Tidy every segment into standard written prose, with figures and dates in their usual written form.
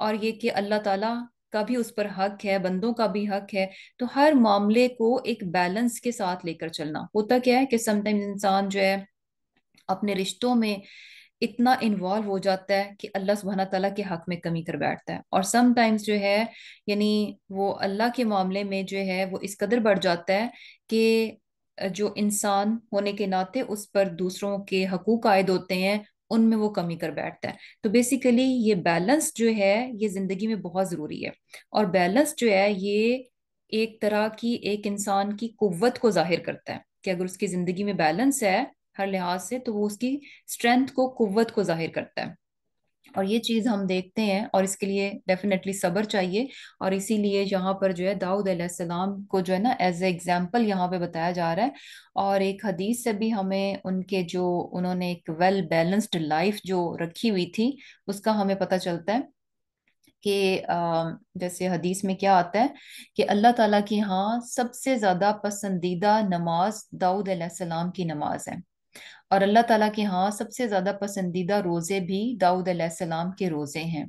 اور یہ کہ اللہ تعالیٰ کا بھی اس پر حق ہے، بندوں کا بھی حق ہے۔ تو ہر معاملے کو ایک بیلنس کے ساتھ لے کر چلنا ہوتا کیا ہے کہ سم ٹائمز انسان جو ہے اپنے رشتوں میں اتنا انوالو ہو جاتا ہے کہ اللہ سبحانہ تعالیٰ کے حق میں کمی کر بیٹھتا ہے، اور سم ٹائمز جو ہے یعنی وہ اللہ کے معاملے میں جو ہے وہ اس قدر بڑھ جاتا ہے کہ جو انسان ہونے کے ناطے اس پر دوسروں کے حقوق عائد ہوتے ہیں ان میں وہ کمی کر بیٹھتا ہے۔ تو بیسیکلی یہ بیلنس جو ہے یہ زندگی میں بہت ضروری ہے، اور بیلنس جو ہے یہ ایک طرح کی ایک انسان کی قوت کو ظاہر کرتا ہے کہ اگر اس کی زندگی میں بیلنس ہے ہر لحاظ سے تو وہ اس کی اسٹرینتھ کو، قوت کو ظاہر کرتا ہے۔ اور یہ چیز ہم دیکھتے ہیں، اور اس کے لیے ڈیفینیٹلی صبر چاہیے، اور اسی لیے یہاں پر جو ہے داؤد علیہ السلام کو جو ہے نا ایز اے ایگزامپل یہاں پہ بتایا جا رہا ہے۔ اور ایک حدیث سے بھی ہمیں ان کے جو انہوں نے ایک ویل بیلنسڈ لائف جو رکھی ہوئی تھی اس کا ہمیں پتہ چلتا ہے کہ جیسے حدیث میں کیا آتا ہے کہ اللہ تعالیٰ کی ہاں سب سے زیادہ پسندیدہ نماز داؤد علیہ السلام کی نماز ہے، اور اللہ تعالیٰ کے ہاں سب سے زیادہ پسندیدہ روزے بھی داؤد علیہ السلام کے روزے ہیں۔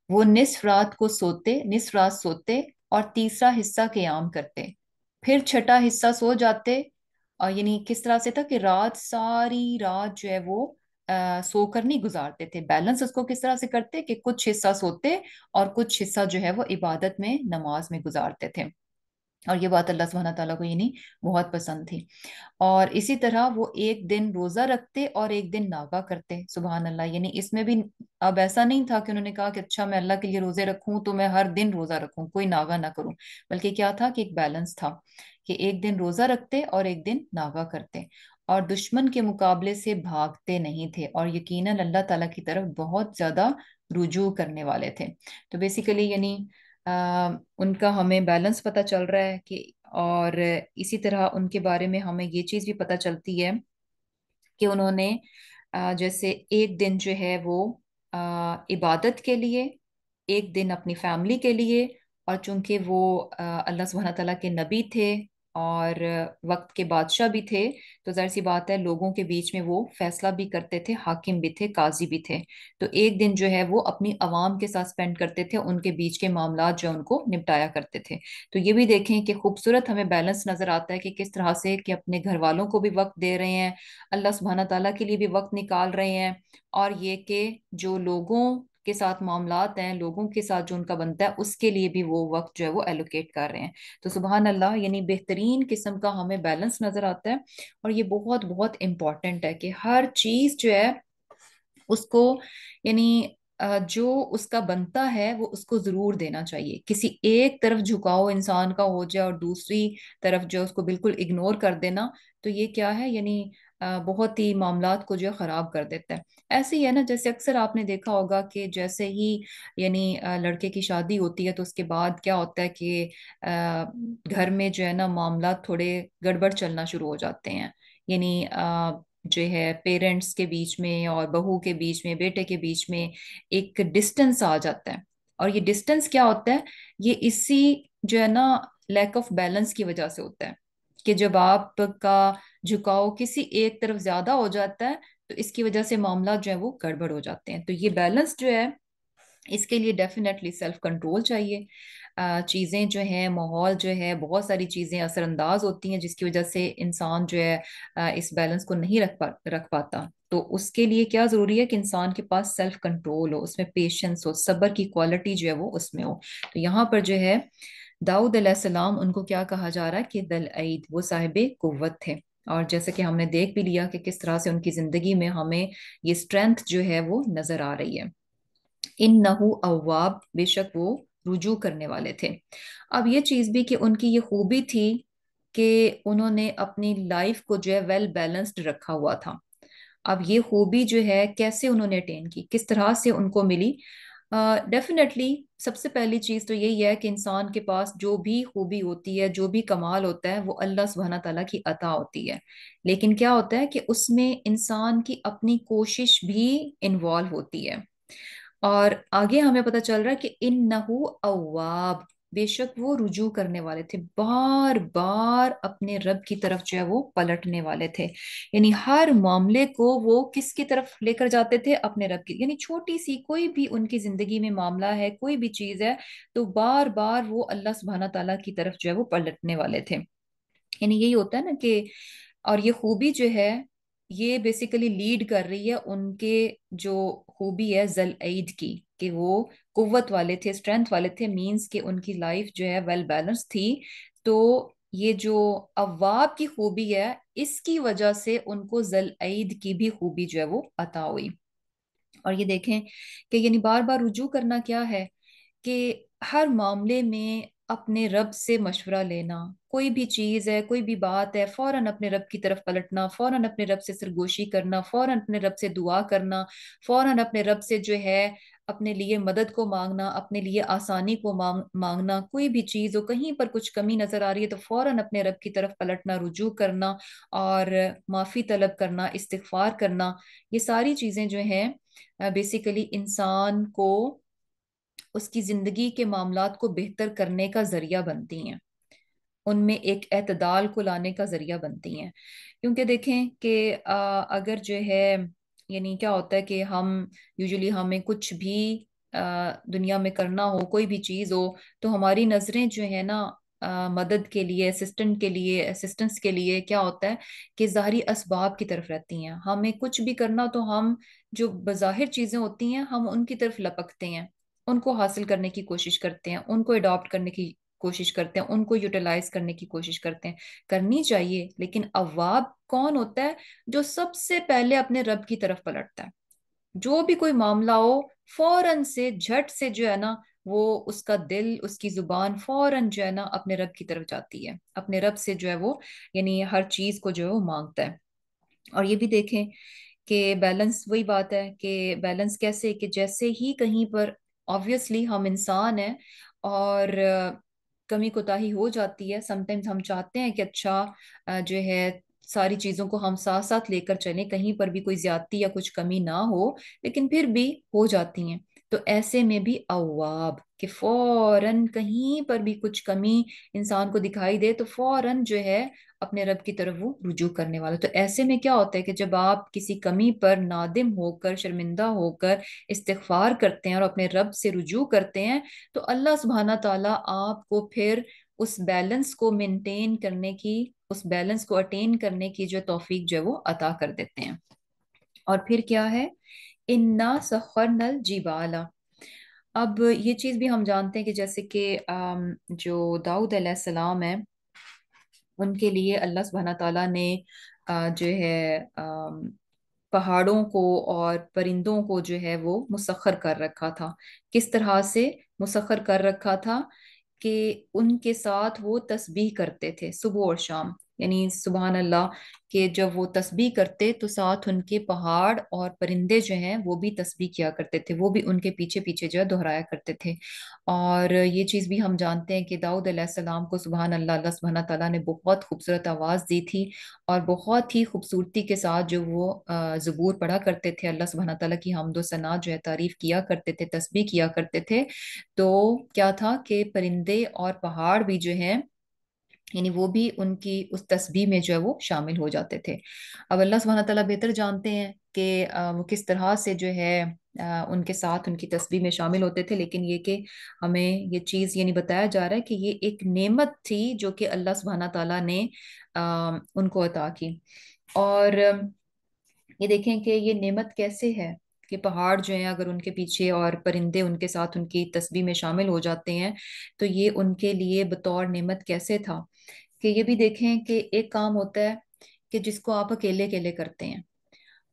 وہ نصف رات سوتے اور تیسرا حصہ قیام کرتے، پھر چھٹا حصہ سو جاتے، اور یعنی کس طرح سے تھا کہ رات ساری رات جو ہے وہ سو کر نہیں گزارتے تھے، بیلنس اس کو کس طرح سے کرتے کہ کچھ حصہ سوتے اور کچھ حصہ جو ہے وہ عبادت میں، نماز میں گزارتے تھے، اور یہ بات اللہ سبحانہ تعالیٰ کو یعنی بہت پسند تھی۔ اور اسی طرح وہ ایک دن روزہ رکھتے اور ایک دن ناغہ کرتے، سبحان اللہ، یعنی اس میں بھی اب ایسا نہیں تھا کہ انہوں نے کہا کہ اچھا میں اللہ کے لیے روزے رکھوں تو میں ہر دن روزہ رکھوں، کوئی ناغہ نہ کروں، بلکہ کیا تھا کہ ایک بیلنس تھا کہ ایک دن روزہ رکھتے اور ایک دن ناغہ کرتے، اور دشمن کے مقابلے سے بھاگتے نہیں تھے، اور یقیناً اللہ تعالیٰ کی طرف بہت زیادہ رجوع کرنے والے تھے۔ تو بیسیکلی یعنی ان کا ہمیں بیلنس پتہ چل رہا ہے کہ، اور اسی طرح ان کے بارے میں ہمیں یہ چیز بھی پتہ چلتی ہے کہ انہوں نے جیسے ایک دن جو ہے وہ عبادت کے لیے، ایک دن اپنی فیملی کے لیے، اور چونکہ وہ اللہ سبحانہ تعالیٰ کے نبی تھے اور وقت کے بادشاہ بھی تھے، تو ظاہر سی بات ہے لوگوں کے بیچ میں وہ فیصلہ بھی کرتے تھے، حاکم بھی تھے، قاضی بھی تھے، تو ایک دن جو ہے وہ اپنی عوام کے ساتھ سپینڈ کرتے تھے، ان کے بیچ کے معاملات جو ان کو نپٹایا کرتے تھے۔ تو یہ بھی دیکھیں کہ خوبصورت ہمیں بیلنس نظر آتا ہے کہ کس طرح سے کہ اپنے گھر والوں کو بھی وقت دے رہے ہیں، اللہ سبحانہ تعالیٰ کے لیے بھی وقت نکال رہے ہیں، اور یہ کہ جو لوگوں کے ساتھ معاملات ہیں، لوگوں کے ساتھ جو ان کا بنتا ہے اس کے لیے بھی وہ وقت جو ہے وہ ایلوکیٹ کر رہے ہیں۔ تو سبحان اللہ، یعنی بہترین قسم کا ہمیں بیلنس نظر آتا ہے، اور یہ بہت بہت امپورٹنٹ ہے کہ ہر چیز جو ہے اس کو یعنی جو اس کا بنتا ہے وہ اس کو ضرور دینا چاہیے۔ کسی ایک طرف جھکاؤ انسان کا ہو جائے اور دوسری طرف جو اس کو بالکل اگنور کر دینا، تو یہ کیا ہے یعنی بہت ہی معاملات کو جو ہے خراب کر دیتا ہے۔ ایسے ہی ہے نا، جیسے اکثر آپ نے دیکھا ہوگا کہ جیسے ہی یعنی لڑکے کی شادی ہوتی ہے تو اس کے بعد کیا ہوتا ہے کہ گھر میں جو ہے نا معاملات تھوڑے گڑبڑ چلنا شروع ہو جاتے ہیں، یعنی جو ہے پیرنٹس کے بیچ میں اور بہو کے بیچ میں، بیٹے کے بیچ میں ایک ڈسٹنس آ جاتا ہے، اور یہ ڈسٹنس کیا ہوتا ہے، یہ اسی جو ہے نا لیک آف بیلنس کی وجہ سے ہوتا ہے کہ جب آپ کا جھکاؤ کسی ایک طرف زیادہ ہو جاتا ہے تو اس کی وجہ سے معاملات جو ہے وہ گڑبڑ ہو جاتے ہیں۔ تو یہ بیلنس جو ہے اس کے لیے ڈیفینیٹلی سیلف کنٹرول چاہیے۔ چیزیں جو ہیں، ماحول جو ہے، بہت ساری چیزیں اثر انداز ہوتی ہیں جس کی وجہ سے انسان جو ہے اس بیلنس کو نہیں رکھ پاتا، تو اس کے لیے کیا ضروری ہے کہ انسان کے پاس سیلف کنٹرول ہو، اس میں پیشنس ہو، صبر کی کوالٹی جو ہے وہ اس میں ہو۔ تو یہاں پر جو ہے داؤد علیہ السلام ان کو کیا کہا جا رہا ہے کہ دل عید، وہ صاحب قوت تھے، اور جیسے کہ ہم نے دیکھ بھی لیا کہ کس طرح سے ان کی زندگی میں ہمیں یہ اسٹرینتھ جو ہے وہ نظر آ رہی ہے۔ انہو اواب، بے شک وہ رجوع کرنے والے تھے۔ اب یہ چیز بھی کہ ان کی یہ خوبی تھی کہ انہوں نے اپنی لائف کو جو ہے ویل بیلنسڈ رکھا ہوا تھا۔ اب یہ خوبی جو ہے کیسے انہوں نے اٹین کی، کس طرح سے ان کو ملی؟ ڈیفینیٹلی سب سے پہلی چیز تو یہی ہے کہ انسان کے پاس جو بھی خوبی ہوتی ہے، جو بھی کمال ہوتا ہے، وہ اللہ سبحانہ تعالیٰ کی عطا ہوتی ہے، لیکن کیا ہوتا ہے کہ اس میں انسان کی اپنی کوشش بھی انوالو ہوتی ہے۔ اور آگے ہمیں پتہ چل رہا ہے کہ انہو اواب، بے شک وہ رجوع کرنے والے تھے، بار بار اپنے رب کی طرف جو ہے وہ پلٹنے والے تھے، یعنی ہر معاملے کو وہ کس کی طرف لے کر جاتے تھے؟ اپنے رب کی، یعنی چھوٹی سی کوئی بھی ان کی زندگی میں معاملہ ہے، کوئی بھی چیز ہے، تو بار بار وہ اللہ سبحانہ تعالیٰ کی طرف جو ہے وہ پلٹنے والے تھے۔ یعنی یہی ہوتا ہے نا کہ، اور یہ خوبی جو ہے یہ بیسیکلی لیڈ کر رہی ہے ان کے جو خوبی ہے ذل عید کی، کہ وہ قوت والے تھے، اسٹرینتھ والے تھے، مینس کہ ان کی لائف جو ہے ویل بیلنس تھی۔ تو یہ جو اواب کی خوبی ہے اس کی وجہ سے ان کو ذل عید کی بھی خوبی جو ہے وہ عطا ہوئی۔ اور یہ دیکھیں کہ یعنی بار بار رجوع کرنا کیا ہے، کہ ہر معاملے میں اپنے رب سے مشورہ لینا، کوئی بھی چیز ہے، کوئی بھی بات ہے، فوراً اپنے رب کی طرف پلٹنا، فوراً اپنے رب سے سرگوشی کرنا، فوراً اپنے رب سے دعا کرنا، فوراً اپنے رب سے جو ہے اپنے لیے مدد کو مانگنا، اپنے لیے آسانی کو مانگنا، کوئی بھی چیز ہو، کہیں پر کچھ کمی نظر آ رہی ہے تو فوراً اپنے رب کی طرف پلٹنا، رجوع کرنا اور معافی طلب کرنا، استغفار کرنا، یہ ساری چیزیں جو ہیں بیسیکلی انسان کو اس کی زندگی کے معاملات کو بہتر کرنے کا ذریعہ بنتی ہیں، ان میں ایک اعتدال کو لانے کا ذریعہ بنتی ہیں۔ کیونکہ دیکھیں کہ اگر جو ہے یعنی کیا ہوتا ہے کہ ہم یوزلی ہمیں کچھ بھی دنیا میں کرنا ہو، کوئی بھی چیز ہو، تو ہماری نظریں جو ہے نا مدد کے لیے، اسسٹنس کے لیے کیا ہوتا ہے کہ ظاہری اسباب کی طرف رہتی ہیں۔ ہمیں کچھ بھی کرنا تو ہم جو بظاہر چیزیں ہوتی ہیں ہم ان کی طرف لپکتے ہیں، ان کو حاصل کرنے کی کوشش کرتے ہیں، ان کو اڈاپٹ کرنے کی کوشش کرتے ہیں، ان کو یوٹیلائز کرنے کی کوشش کرتے ہیں، کرنی چاہیے، لیکن اواب کون ہوتا ہے؟ جو سب سے پہلے اپنے رب کی طرف پلٹتا ہے، جو بھی کوئی معاملہ ہو فوراً سے جھٹ سے جو ہے نا وہ اس کا دل، اس کی زبان فوراً جو ہے نا اپنے رب کی طرف جاتی ہے، اپنے رب سے جو ہے وہ یعنی ہر چیز کو جو ہے وہ مانگتا ہے۔ اور یہ بھی دیکھیں کہ بیلنس، وہی بات ہے کہ بیلنس کیسے، کہ جیسے ہی کہیں پر آبویسلی ہم انسان ہیں اور کمی کوتاہی ہو جاتی ہے، سم ٹائمز ہم چاہتے ہیں کہ اچھا جو ہے ساری چیزوں کو ہم ساتھ ساتھ لے کر چلیں، کہیں پر بھی کوئی زیادتی یا کچھ کمی نہ ہو، لیکن پھر بھی ہو جاتی ہیں۔ تو ایسے میں بھی اواب کہ فوراً کہیں پر بھی کچھ کمی انسان کو دکھائی دے تو فوراً جو ہے اپنے رب کی طرف وہ رجوع کرنے والا۔ تو ایسے میں کیا ہوتا ہے کہ جب آپ کسی کمی پر نادم ہو کر، شرمندہ ہو کر استغفار کرتے ہیں اور اپنے رب سے رجوع کرتے ہیں، تو اللہ سبحانہ تعالیٰ آپ کو پھر اس بیلنس کو مینٹین کرنے کی، اس بیلنس کو اٹین کرنے کی جو توفیق جو ہے وہ عطا کر دیتے ہیں۔ اور پھر کیا ہے؟ انا سخرنا الجبال۔ اب یہ چیز بھی ہم جانتے ہیں کہ جیسے کہ جو داؤد علیہ السلام ہے، ان کے لیے اللہ سبحانہ تعالیٰ نے جو ہے پہاڑوں کو اور پرندوں کو جو ہے وہ مسخر کر رکھا تھا۔ کس طرح سے مسخر کر رکھا تھا؟ کہ ان کے ساتھ وہ تسبیح کرتے تھے صبح اور شام، یعنی سبحان اللہ، کہ جب وہ تسبیح کرتے تو ساتھ ان کے پہاڑ اور پرندے جو ہیں وہ بھی تسبیح کیا کرتے تھے، وہ بھی ان کے پیچھے پیچھے جو ہے دہرایا کرتے تھے۔ اور یہ چیز بھی ہم جانتے ہیں کہ داؤد علیہ السلام کو سبحان اللہ، اللہ سبحانہ تعالیٰ نے بہت خوبصورت آواز دی تھی، اور بہت ہی خوبصورتی کے ساتھ جو وہ زبور پڑھا کرتے تھے، اللہ سبحانہ تعالیٰ کی حمد و ثنا جو ہے تعریف کیا کرتے تھے، تسبیح کیا کرتے تھے۔ تو کیا تھا کہ پرندے اور پہاڑ بھی جو ہیں یعنی وہ بھی ان کی اس تسبیح میں جو ہے وہ شامل ہو جاتے تھے۔ اب اللہ سبحانہ تعالیٰ بہتر جانتے ہیں کہ وہ کس طرح سے جو ہے ان کے ساتھ ان کی تسبیح میں شامل ہوتے تھے، لیکن یہ کہ ہمیں یہ چیز یعنی بتایا جا رہا ہے کہ یہ ایک نعمت تھی جو کہ اللہ سبحانہ تعالیٰ نے ان کو عطا کی۔ اور یہ دیکھیں کہ یہ نعمت کیسے ہے کہ پہاڑ جو ہیں اگر ان کے پیچھے اور پرندے ان کے ساتھ ان کی تسبیح میں شامل ہو جاتے ہیں تو یہ ان کے لیے بطور نعمت کیسے تھا۔ کہ یہ بھی دیکھیں کہ ایک کام ہوتا ہے کہ جس کو آپ اکیلے اکیلے کرتے ہیں،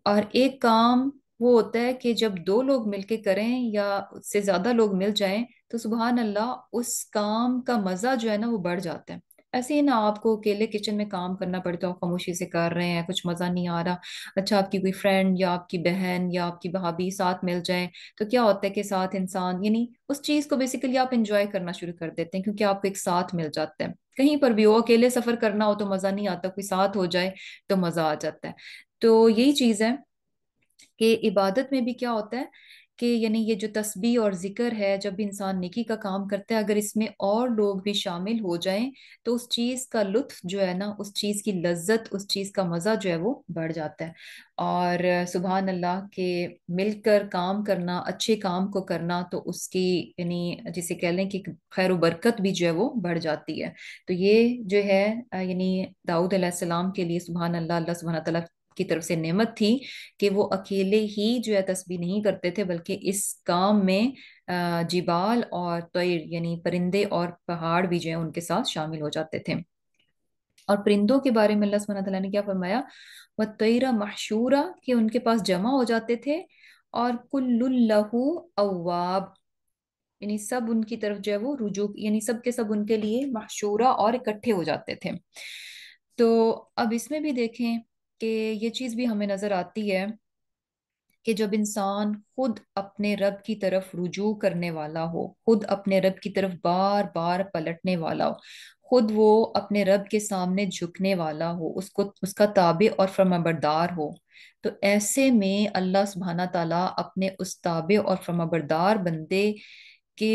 اور ایک کام وہ ہوتا ہے کہ جب دو لوگ مل کے کریں یا اس سے زیادہ لوگ مل جائیں تو سبحان اللہ اس کام کا مزہ جو ہے نا وہ بڑھ جاتا ہے۔ ایسے ہی نا آپ کو اکیلے کچن میں کام کرنا پڑتا ہے، آپ خاموشی سے کر رہے ہیں، کچھ مزہ نہیں آ رہا، اچھا آپ کی کوئی فرینڈ یا آپ کی بہن یا آپ کی بھابھی ساتھ مل جائیں تو کیا ہوتا ہے کہ ساتھ انسان یعنی اس چیز کو بیسیکلی آپ انجوائے کرنا شروع کر دیتے ہیں، کیونکہ آپ کو ایک ساتھ مل جاتا ہے۔ کہیں پر بھی ہو، اکیلے سفر کرنا ہو تو مزہ نہیں آتا، کوئی ساتھ ہو جائے تو مزہ آ جاتا ہے۔ تو یہی چیز ہے کہ عبادت میں بھی کیا ہوتا ہے کہ یعنی یہ جو تسبیح اور ذکر ہے، جب بھی انسان نیکی کا کام کرتا ہے، اگر اس میں اور لوگ بھی شامل ہو جائیں تو اس چیز کا لطف جو ہے نا، اس چیز کی لذت، اس چیز کا مزہ جو ہے وہ بڑھ جاتا ہے۔ اور سبحان اللہ کہ مل کر کام کرنا، اچھے کام کو کرنا، تو اس کی یعنی جسے کہہ لیں کہ خیر و برکت بھی جو ہے وہ بڑھ جاتی ہے۔ تو یہ جو ہے یعنی داؤد علیہ السلام کے لیے سبحان اللہ، اللہ سبحانہ تعالیٰ کی طرف سے نعمت تھی کہ وہ اکیلے ہی جو ہے تسبیح نہیں کرتے تھے، بلکہ اس کام میں جبال اور طیر یعنی پرندے اور پہاڑ بھی جو ہیں ان کے ساتھ شامل ہو جاتے تھے۔ اور پرندوں کے بارے میں اللہ سبحانہ تعالیٰ نے کیا فرمایا؟ وَالطَّيْرَ مَحْشُورًا، کہ ان کے پاس جمع ہو جاتے تھے، اور كُلٌّ لَهُ اواب، یعنی سب ان کی طرف جو ہے وہ رجوع، یعنی سب کے سب ان کے لیے محشورہ اور اکٹھے ہو جاتے تھے۔ تو اب اس میں بھی دیکھیں کہ یہ چیز بھی ہمیں نظر آتی ہے کہ جب انسان خود اپنے رب کی طرف رجوع کرنے والا ہو، خود اپنے رب کی طرف بار بار پلٹنے والا ہو، خود وہ اپنے رب کے سامنے جھکنے والا ہو، اس کا تابع اور فرمانبردار ہو، تو ایسے میں اللہ سبحانہ تعالیٰ اپنے اس تابع اور فرمانبردار بندے کہ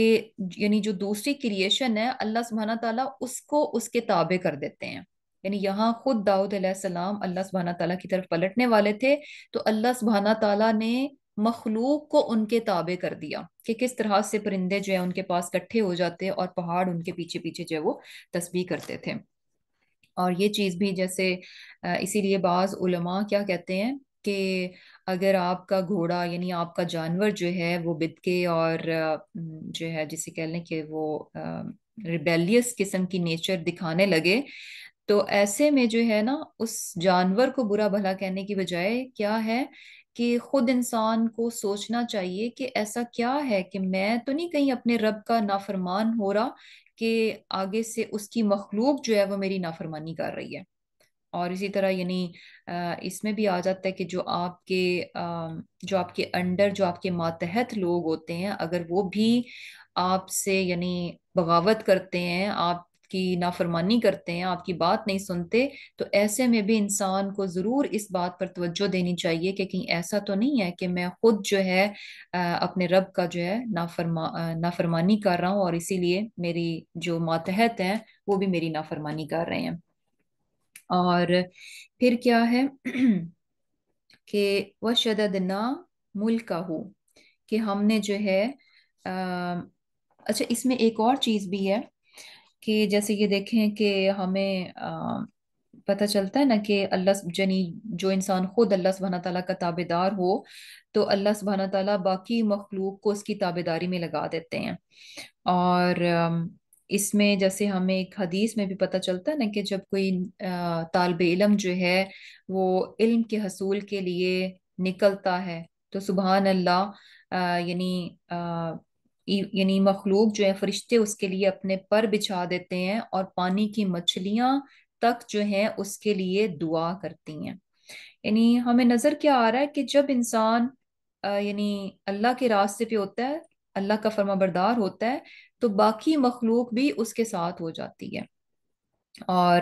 یعنی جو دوسری کریشن ہے، اللہ سبحانہ تعالیٰ اس کو اس کے تابع کر دیتے ہیں۔ یعنی یہاں خود داؤد علیہ السلام اللہ سبحانہ تعالیٰ کی طرف پلٹنے والے تھے، تو اللہ سبحانہ تعالیٰ نے مخلوق کو ان کے تابع کر دیا کہ کس طرح سے پرندے جو ہیں ان کے پاس کٹھے ہو جاتے اور پہاڑ ان کے پیچھے پیچھے جو ہے وہ تسبیح کرتے تھے۔ اور یہ چیز بھی جیسے اسی لیے بعض علماء کیا کہتے ہیں کہ اگر آپ کا گھوڑا یعنی آپ کا جانور جو ہے وہ بدکے اور جو ہے جسے کہہ لیں کہ وہ ریبیلیس قسم کی نیچر دکھانے لگے، تو ایسے میں جو ہے نا اس جانور کو برا بھلا کہنے کی بجائے کیا ہے کہ خود انسان کو سوچنا چاہیے کہ ایسا کیا ہے کہ میں تو نہیں کہیں اپنے رب کا نافرمان ہو رہا کہ آگے سے اس کی مخلوق جو ہے وہ میری نافرمانی کر رہی ہے۔ اور اسی طرح یعنی اس میں بھی آ جاتا ہے کہ جو آپ کے انڈر، جو آپ کے ماتحت لوگ ہوتے ہیں، اگر وہ بھی آپ سے یعنی بغاوت کرتے ہیں، آپ کی نافرمانی کرتے ہیں، آپ کی بات نہیں سنتے، تو ایسے میں بھی انسان کو ضرور اس بات پر توجہ دینی چاہیے کہ کہیں ایسا تو نہیں ہے کہ میں خود جو ہے اپنے رب کا جو ہے نافرمانی کر رہا ہوں، اور اسی لیے میری جو ماتحت ہیں وہ بھی میری نافرمانی کر رہے ہیں۔ اور پھر کیا ہے کہ وَشَدَدْنَا مُلْكَهُ، کہ ہم نے جو ہے اچھا اس میں ایک اور چیز بھی ہے کہ جیسے یہ دیکھیں کہ ہمیں پتہ چلتا ہے نا کہ اللہ یعنی جو انسان خود اللہ سبحانہ تعالیٰ کا تابع دار ہو، تو اللہ سبحانہ تعالیٰ باقی مخلوق کو اس کی تابع داری میں لگا دیتے ہیں۔ اور اس میں جیسے ہمیں ایک حدیث میں بھی پتہ چلتا ہے نا کہ جب کوئی طالب علم جو ہے وہ علم کے حصول کے لیے نکلتا ہے، تو سبحان اللہ یعنی یعنی مخلوق جو ہے، فرشتے اس کے لیے اپنے پر بچھا دیتے ہیں، اور پانی کی مچھلیاں تک جو ہیں اس کے لیے دعا کرتی ہیں۔ یعنی ہمیں نظر کیا آ رہا ہے کہ جب انسان یعنی اللہ کے راستے پہ ہوتا ہے، اللہ کا فرما بردار ہوتا ہے، تو باقی مخلوق بھی اس کے ساتھ ہو جاتی ہے۔ اور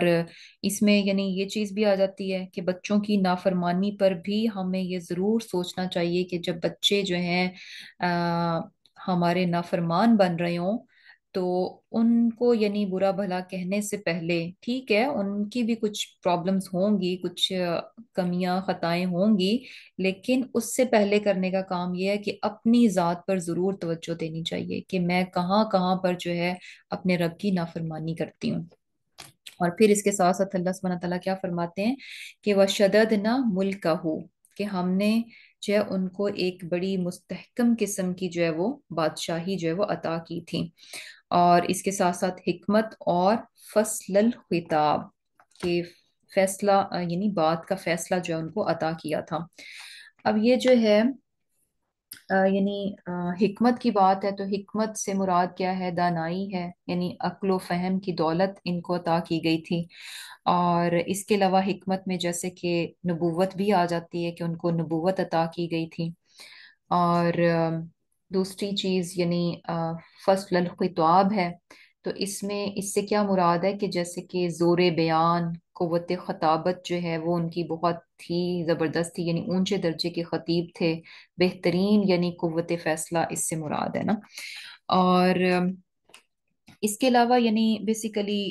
اس میں یعنی یہ چیز بھی آ جاتی ہے کہ بچوں کی نافرمانی پر بھی ہمیں یہ ضرور سوچنا چاہیے کہ جب بچے جو ہیں ہمارے نافرمان بن رہے ہوں، تو ان کو یعنی برا بھلا کہنے سے پہلے ٹھیک ہے ان کی بھی کچھ پرابلمز ہوں گی، کچھ کمیاں خطائیں ہوں گی، لیکن اس سے پہلے کرنے کا کام یہ ہے کہ اپنی ذات پر ضرور توجہ دینی چاہیے کہ میں کہاں کہاں پر جو ہے اپنے رب کی نافرمانی کرتی ہوں۔ اور پھر اس کے ساتھ ساتھ اللہ سبحانہ تعالیٰ کیا فرماتے ہیں کہ وَشَدَدْنَا مُلْكَهُ، کہ ہم نے جو ہے ان کو ایک بڑی مستحکم قسم کی جو ہے وہ بادشاہی جو ہے وہ عطا کی تھی، اور اس کے ساتھ ساتھ حکمت اور فصل الخطاب، کہ فیصلہ یعنی بات کا فیصلہ جو ہے ان کو عطا کیا تھا۔ اب یہ جو ہے یعنی حکمت کی بات ہے، تو حکمت سے مراد کیا ہے؟ دانائی ہے، یعنی عقل و فہم کی دولت ان کو عطا کی گئی تھی۔ اور اس کے علاوہ حکمت میں جیسے کہ نبوت بھی آ جاتی ہے کہ ان کو نبوت عطا کی گئی تھی۔ اور دوسری چیز یعنی فصل الخطاب ہے، تو اس میں اس سے کیا مراد ہے کہ جیسے کہ زور بیان، قوت خطابت جو ہے وہ ان کی بہت ہی زبردست تھی، یعنی اونچے درجے کے خطیب تھے، بہترین، یعنی قوت فیصلہ اس سے مراد ہے نا۔ اور اس کے علاوہ یعنی بیسیکلی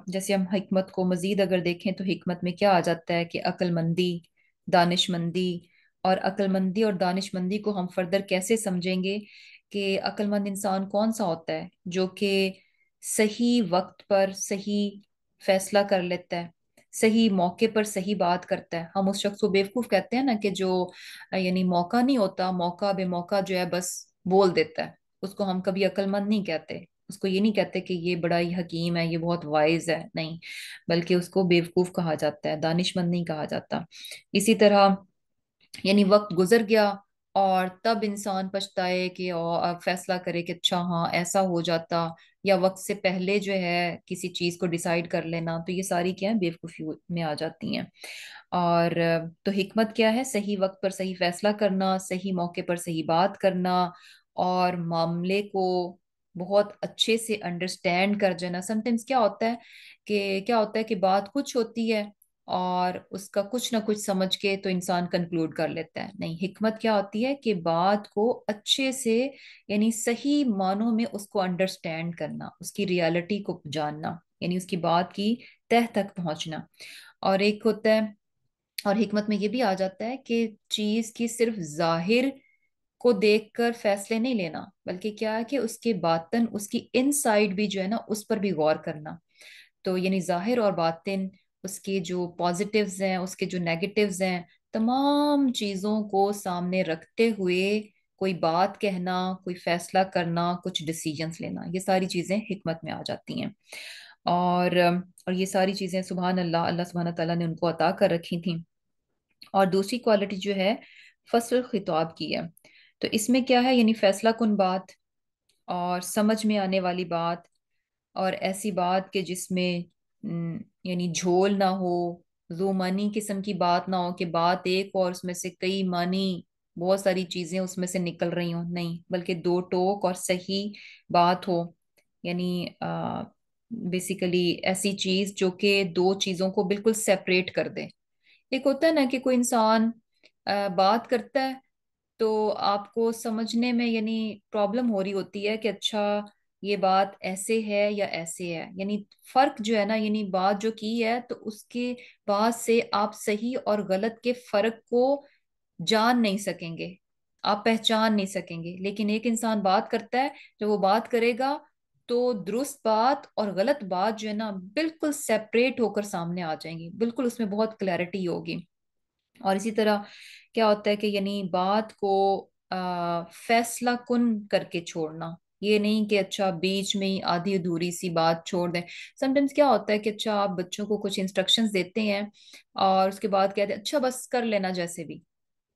جیسے ہم حکمت کو مزید اگر دیکھیں تو حکمت میں کیا آ جاتا ہے کہ عقل مندی، دانش مندی، اور عقل مندی اور دانش مندی کو ہم فردر کیسے سمجھیں گے کہ عقل مند انسان کون سا ہوتا ہے؟ جو کہ صحیح وقت پر صحیح فیصلہ کر لیتا ہے، صحیح موقع پر صحیح بات کرتا ہے۔ ہم اس شخص کو بیوقوف کہتے ہیں نا کہ جو یعنی موقع نہیں ہوتا، موقع بے موقع جو ہے بس بول دیتا ہے، اس کو ہم کبھی عقل مند نہیں کہتے، اس کو یہ نہیں کہتے کہ یہ بڑا ہی حکیم ہے، یہ بہت وائز ہے، نہیں، بلکہ اس کو بیوقوف کہا جاتا ہے، دانش مند نہیں کہا جاتا۔ اسی طرح یعنی وقت گزر گیا اور تب انسان پچھتائے کہ فیصلہ کرے کہ اچھا ہاں ایسا ہو جاتا، یا وقت سے پہلے جو ہے کسی چیز کو ڈیسائیڈ کر لینا، تو یہ ساری کیا ہیں، بیوقوفی میں آ جاتی ہیں۔ اور تو حکمت کیا ہے؟ صحیح وقت پر صحیح فیصلہ کرنا، صحیح موقع پر صحیح بات کرنا، اور معاملے کو بہت اچھے سے انڈرسٹینڈ کر جانا۔ سم ٹائمس کیا ہوتا ہے کہ بات کچھ ہوتی ہے اور اس کا کچھ نہ کچھ سمجھ کے تو انسان کنکلوڈ کر لیتا ہے، نہیں، حکمت کیا ہوتی ہے کہ بات کو اچھے سے یعنی صحیح معنوں میں اس کو انڈرسٹینڈ کرنا، اس کی ریالٹی کو جاننا، یعنی اس کی بات کی تہ تک پہنچنا۔ اور ایک ہوتا ہے، اور حکمت میں یہ بھی آ جاتا ہے کہ چیز کی صرف ظاہر کو دیکھ کر فیصلے نہیں لینا، بلکہ کیا ہے کہ اس کے باطن، اس کی ان سائڈ بھی جو ہے نا اس پر بھی غور کرنا۔ تو یعنی ظاہر اور باطن، اس کے جو پازیٹیوز ہیں، اس کے جو نیگیٹیوز ہیں، تمام چیزوں کو سامنے رکھتے ہوئے کوئی بات کہنا، کوئی فیصلہ کرنا، کچھ ڈیسیجنز لینا، یہ ساری چیزیں حکمت میں آ جاتی ہیں۔ اور یہ ساری چیزیں سبحان اللہ، اللہ سبحانہ تعالیٰ نے ان کو عطا کر رکھی تھیں۔ اور دوسری کوالٹی جو ہے فصل خطاب کی ہے، تو اس میں کیا ہے، یعنی فیصلہ کن بات، اور سمجھ میں آنے والی بات، اور ایسی بات کہ جس میں یعنی جھول نہ ہو، ذو معنی قسم کی بات نہ ہو کہ بات ایک اور اس میں سے کئی معنی، بہت ساری چیزیں اس میں سے نکل رہی ہوں، نہیں، بلکہ دو ٹوک اور صحیح بات ہو، یعنی بیسیکلی ایسی چیز جو کہ دو چیزوں کو بالکل سیپریٹ کر دے۔ ایک ہوتا ہے نا کہ کوئی انسان بات کرتا ہے تو آپ کو سمجھنے میں یعنی پرابلم ہو رہی ہوتی ہے کہ اچھا یہ بات ایسے ہے یا ایسے ہے، یعنی فرق جو ہے نا، یعنی بات جو کی ہے تو اس کے بعد سے آپ صحیح اور غلط کے فرق کو جان نہیں سکیں گے، آپ پہچان نہیں سکیں گے۔ لیکن ایک انسان بات کرتا ہے، جب وہ بات کرے گا تو درست بات اور غلط بات جو ہے نا بالکل سیپریٹ ہو کر سامنے آ جائیں گی، بالکل اس میں بہت کلیئرٹی ہوگی۔ اور اسی طرح کیا ہوتا ہے کہ یعنی بات کو فیصلہ کن کر کے چھوڑنا، یہ نہیں کہ اچھا بیچ میں ہی آدھی ادھوری سی بات چھوڑ دیں۔ سم ٹائمس کیا ہوتا ہے کہ اچھا آپ بچوں کو کچھ انسٹرکشنز دیتے ہیں اور اس کے بعد کہتے ہیں اچھا بس کر لینا جیسے بھی،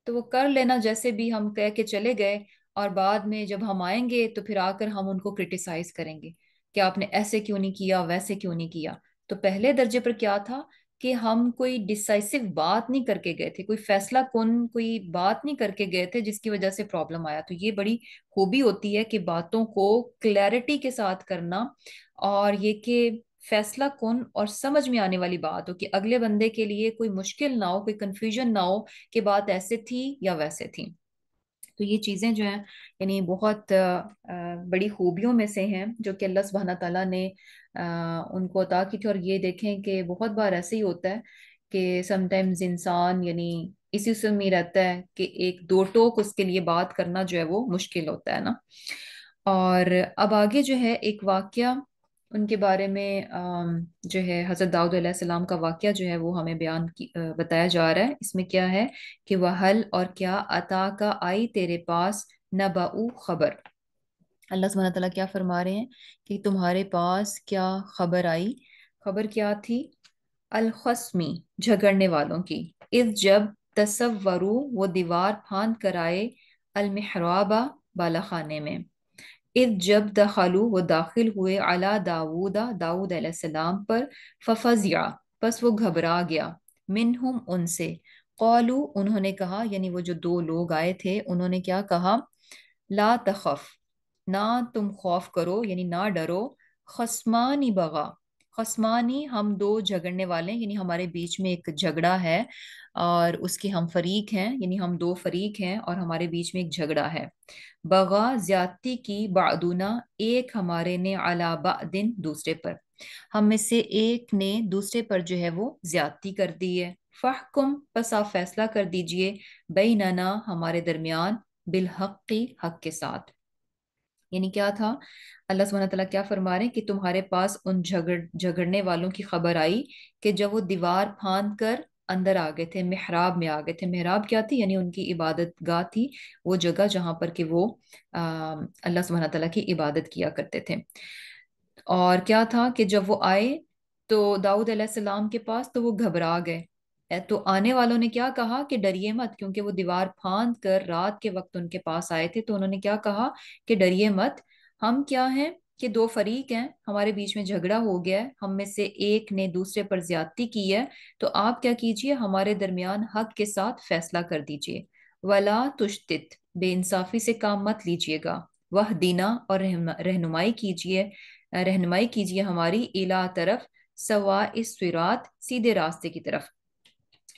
تو وہ کر لینا جیسے بھی ہم کہہ کے چلے گئے، اور بعد میں جب ہم آئیں گے تو پھر آ کر ہم ان کو کرٹیسائز کریں گے کہ آپ نے ایسے کیوں نہیں کیا، ویسے کیوں نہیں کیا۔ تو پہلے درجے پر کیا تھا کہ ہم کوئی ڈسائسو بات نہیں کر کے گئے تھے، کوئی فیصلہ کن کوئی بات نہیں کر کے گئے تھے جس کی وجہ سے پرابلم آیا۔ تو یہ بڑی خوبی ہوتی ہے کہ باتوں کو کلیئرٹی کے ساتھ کرنا، اور یہ کہ فیصلہ کن اور سمجھ میں آنے والی بات ہو کہ اگلے بندے کے لیے کوئی مشکل نہ ہو، کوئی کنفیوژن نہ ہو کہ بات ایسے تھی یا ویسے تھی۔ تو یہ چیزیں جو ہیں یعنی بہت بڑی خوبیوں میں سے ہیں جو کہ اللہ سبحانہ تعالیٰ نے ان کو عطا کی تھی۔ اور یہ دیکھیں کہ بہت بار ایسے ہی ہوتا ہے کہ سم ٹائمز انسان یعنی اسی سے میں رہتا ہے کہ ایک دو ٹوک اس کے لیے بات کرنا جو ہے وہ مشکل ہوتا ہے نا۔ اور اب آگے جو ہے ایک واقعہ ان کے بارے میں جو ہے حضرت داؤد علیہ السلام کا واقعہ جو ہے وہ ہمیں بتایا جا رہا ہے۔ اس میں کیا ہے کہ وہ حل اور کیا عطا کا آئی تیرے پاس نبأُ خبر، اللہ سبحانہ تعالیٰ کیا فرما رہے ہیں کہ تمہارے پاس کیا خبر آئی؟ خبر کیا تھی؟ الخصمی، جھگڑنے والوں کی، اذ جب تصورو، وہ دیوار پھاند کر آئے، المحرابہ، بالا خانے میں، اذ جب دخلوا، وہ داخل ہوئے، علی داود، داؤد علیہ السلام پر، ففزع، پس وہ گھبرا گیا، منہم، ان سے، قالو، انہوں نے کہا، یعنی وہ جو دو لوگ آئے تھے انہوں نے کیا کہا، لا تخف، نہ تم خوف کرو، یعنی نہ ڈرو، خصمانی بغا، خصمانی ہم دو جھگڑنے والے ہیں، یعنی ہمارے بیچ میں ایک جھگڑا ہے اور اس کے ہم فریق ہیں، یعنی ہم دو فریق ہیں اور ہمارے بیچ میں ایک جھگڑا ہے۔ بغا زیادتی کی بعدنا ایک ہمارے نے علی بعدن دوسرے پر، ہم میں سے ایک نے دوسرے پر جو ہے وہ زیادتی کر دی ہے۔ فحکم پس آپ فیصلہ کر دیجئے بیننا ہمارے درمیان بالحقی حق کے ساتھ۔ یعنی کیا تھا، اللہ سبحانہ تعالیٰ کیا فرما رہے ہیں کہ تمہارے پاس ان جھگڑنے والوں کی خبر آئی کہ جب وہ دیوار پھاند کر اندر آ گئے تھے، محراب میں آ گئے تھے۔ محراب کیا تھی؟ یعنی ان کی عبادت گاہ تھی، وہ جگہ جہاں پر کہ وہ اللہ سبحانہ تعالیٰ کی عبادت کیا کرتے تھے۔ اور کیا تھا کہ جب وہ آئے تو داؤد علیہ السلام کے پاس، تو وہ گھبرا گئے۔ تو آنے والوں نے کیا کہا کہ ڈریے مت، کیونکہ وہ دیوار پھاند کر رات کے وقت ان کے پاس آئے تھے، تو انہوں نے کیا کہا کہ ڈریے مت، ہم کیا ہیں کہ دو فریق ہیں، ہمارے بیچ میں جھگڑا ہو گیا ہے، ہم میں سے ایک نے دوسرے پر زیادتی کی ہے، تو آپ کیا کیجئے، ہمارے درمیان حق کے ساتھ فیصلہ کر دیجئے۔ ولا تشتت، بے انصافی سے کام مت لیجئے گا۔ وہدینا، اور رہنمائی کیجئے ہماری، الا طرف، سوا الصراط، سیدھے راستے کی طرف،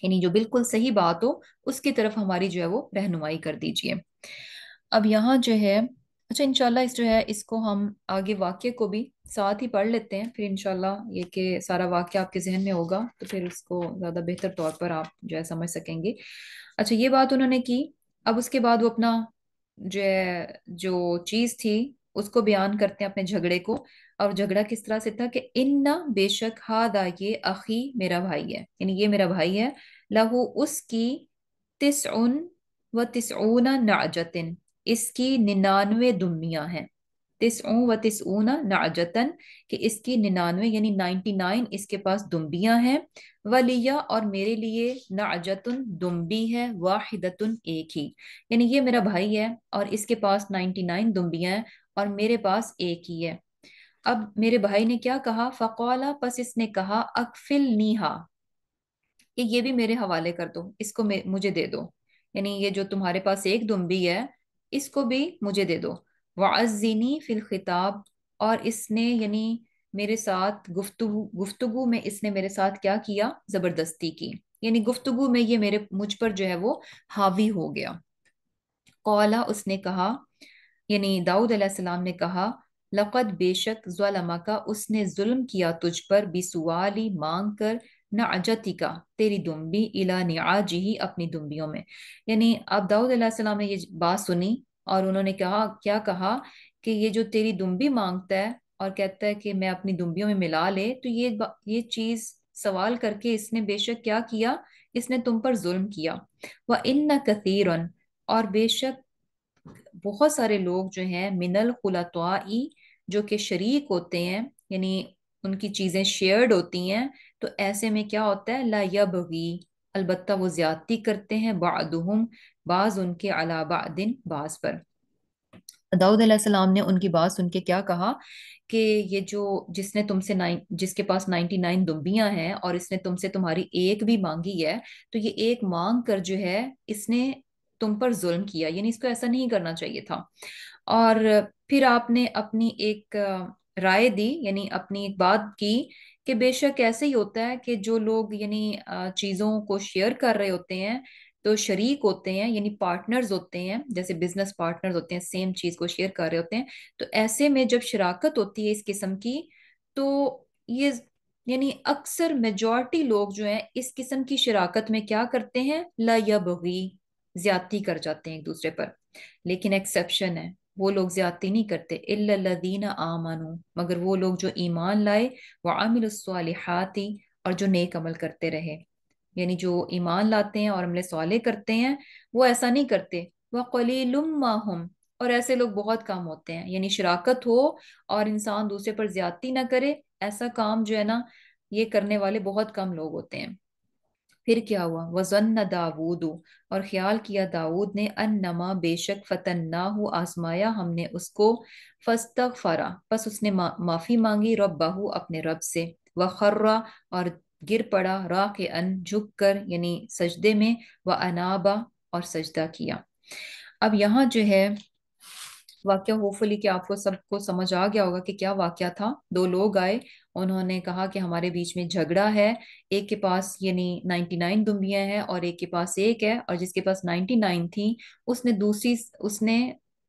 یعنی جو بالکل صحیح بات ہو اس کی طرف ہماری جو ہے وہ رہنمائی کر دیجئے۔ اب یہاں جو ہے، اچھا انشاءاللہ اس جو ہے اس کو ہم آگے واقعے کو بھی ساتھ ہی پڑھ لیتے ہیں، پھر انشاءاللہ یہ کہ سارا واقعہ آپ کے ذہن میں ہوگا تو پھر اس کو زیادہ بہتر طور پر آپ جو ہے سمجھ سکیں گے۔ اچھا یہ بات انہوں نے کی، اب اس کے بعد وہ اپنا جو چیز تھی اس کو بیان کرتے ہیں، اپنے جھگڑے کو۔ اور جھگڑا کس طرح سے تھا کہ ان بے شک ہادا، یہ اخی میرا بھائی ہے، یعنی یہ میرا بھائی ہے، لہو اس کی تسعن و تسعون نعجتن، اس کی 99 دمیاں ہیں، تسعون و تسعون نعجتن، کہ اس کی 99 یعنی 99 اس کے پاس دمبیاں ہیں، ولیہ اور میرے لیے نعجتن دمبی ہے، واحدتن ایک ہی، یعنی یہ میرا بھائی ہے اور اس کے پاس 99 دمبیاں ہیں اور میرے پاس ایک ہی ہے۔ اب میرے بھائی نے کیا کہا، فقالا، پس اس نے کہا، اکفل نیہا، کہ یہ بھی میرے حوالے کر دو، اس کو مجھے دے دو، یعنی یہ جو تمہارے پاس ایک دمبی ہے اس کو بھی مجھے دے دو۔ وعزنی فی الخطاب، اور اس نے یعنی میرے ساتھ گفتگو میں اس نے میرے ساتھ کیا کیا، زبردستی کی، یعنی گفتگو میں یہ مجھ پر جو ہے وہ حاوی ہو گیا۔ قالا، اس نے کہا، یعنی داؤد علیہ السلام نے کہا، لقد بے شک ظلمک، اس نے ظلم کیا تجھ پر، بسوالی مانگ کر، نعجتی کا تیری دمبی، الا نعاجہی اپنی دمبیوں میں، یعنی اب داؤد علیہ السلام نے یہ بات سنی اور انہوں نے کہا، کیا کہا کہ یہ جو تیری دمبی مانگتا ہے اور کہتا ہے کہ میں اپنی دمبیوں میں ملا لے، تو یہ چیز سوال کر کے اس نے بے شک کیا کیا، اس نے تم پر ظلم کیا۔ وَإِنَّ كَثِيرًا، اور بے شک بہت سارے لوگ جو ہیں، من الخلطاء، جو کہ شریک ہوتے ہیں، یعنی ان کی چیزیں شیئرڈ ہوتی ہیں، تو ایسے میں کیا ہوتا ہے، لا یبغی، البتہ وہ زیادتی کرتے ہیں، بعضهم، بعض ان کے، علی بعض بعض پر۔ داؤد علیہ السلام نے ان کی بات سن کے کیا کہا کہ یہ جس نے تم سے جس کے پاس 99 دمبیاں ہیں اور اس نے تم سے تمہاری ایک بھی مانگی ہے، تو یہ ایک مانگ کر جو ہے اس نے تم پر ظلم کیا، یعنی اس کو ایسا نہیں کرنا چاہیے تھا۔ اور پھر آپ نے اپنی ایک رائے دی، یعنی اپنی ایک بات کی کہ بے شک ایسے ہی ہوتا ہے کہ جو لوگ یعنی چیزوں کو شیئر کر رہے ہوتے ہیں، تو شریک ہوتے ہیں، یعنی پارٹنرز ہوتے ہیں، جیسے بزنس پارٹنرز ہوتے ہیں، سیم چیز کو شیئر کر رہے ہوتے ہیں، تو ایسے میں جب شراکت ہوتی ہے اس قسم کی، تو یہ یعنی اکثر میجورٹی لوگ جو ہیں اس قسم کی شراکت میں کیا کرتے ہیں، لا یبغی، زیادتی کر جاتے ہیں ایک دوسرے پر، لیکن ایکسیپشن ہے، وہ لوگ زیادتی نہیں کرتے، الا الذین آمنوا، مگر وہ لوگ جو ایمان لائے، وعملوا الصالحات، اور جو نیک عمل کرتے رہے، یعنی جو ایمان لاتے ہیں اور عمل صالح کرتے ہیں وہ ایسا نہیں کرتے۔ وَقَلِيلٌ مَّا هُمْ، اور ایسے لوگ بہت کم ہوتے ہیں، یعنی شراکت ہو اور انسان دوسرے پر زیادتی نہ کرے، ایسا کام جو ہے نا یہ کرنے والے بہت کم لوگ ہوتے ہیں۔ پھر کیا ہوا، وَظَنَّ داود، اور خیال کیا داود نے، انما بے شک، فتناہ آزمایا ہم نے اس کو، فاستغفر، پس اس نے معافی مانگی، ربہ اپنے رب سے، وخر، اور گر پڑا، راکعا جھک کر، یعنی سجدے میں، وانابا، اور سجدہ کیا۔ اب یہاں جو ہے واقعہ ہوپفلی کہ آپ کو سب کو سمجھ آ گیا ہوگا کہ کیا واقعہ تھا. دو لوگ آئے، انہوں نے کہا کہ ہمارے بیچ میں جھگڑا ہے، ایک کے پاس یعنی 99 دمبیاں ہیں اور ایک کے پاس ایک ہے، اور جس کے پاس 99 تھی اس نے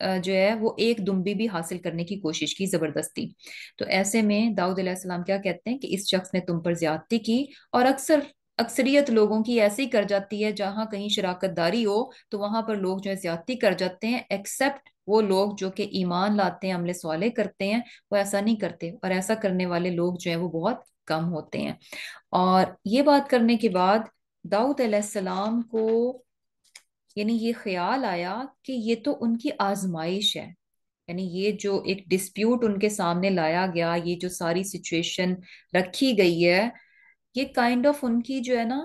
جو ہے وہ ایک دمبی بھی حاصل کرنے کی کوشش کی زبردستی. تو ایسے میں داؤد علیہ السلام کیا کہتے ہیں کہ اس شخص نے تم پر زیادتی کی، اور اکثریت لوگوں کی ایسی کر جاتی ہے، جہاں کہیں شراکت داری ہو تو وہاں پر لوگ جو ہے زیادتی کر جاتے ہیں، ایکسپٹ وہ لوگ جو کہ ایمان لاتے ہیں، عمل صالح کرتے ہیں، وہ ایسا نہیں کرتے، اور ایسا کرنے والے لوگ جو ہیں وہ بہت کم ہوتے ہیں. اور یہ بات کرنے کے بعد داؤد علیہ السلام کو یعنی یہ خیال آیا کہ یہ تو ان کی آزمائش ہے. یعنی یہ جو ایک ڈسپیوٹ ان کے سامنے لایا گیا، یہ جو ساری سچویشن رکھی گئی ہے، یہ کائنڈ آف ان کی جو ہے نا،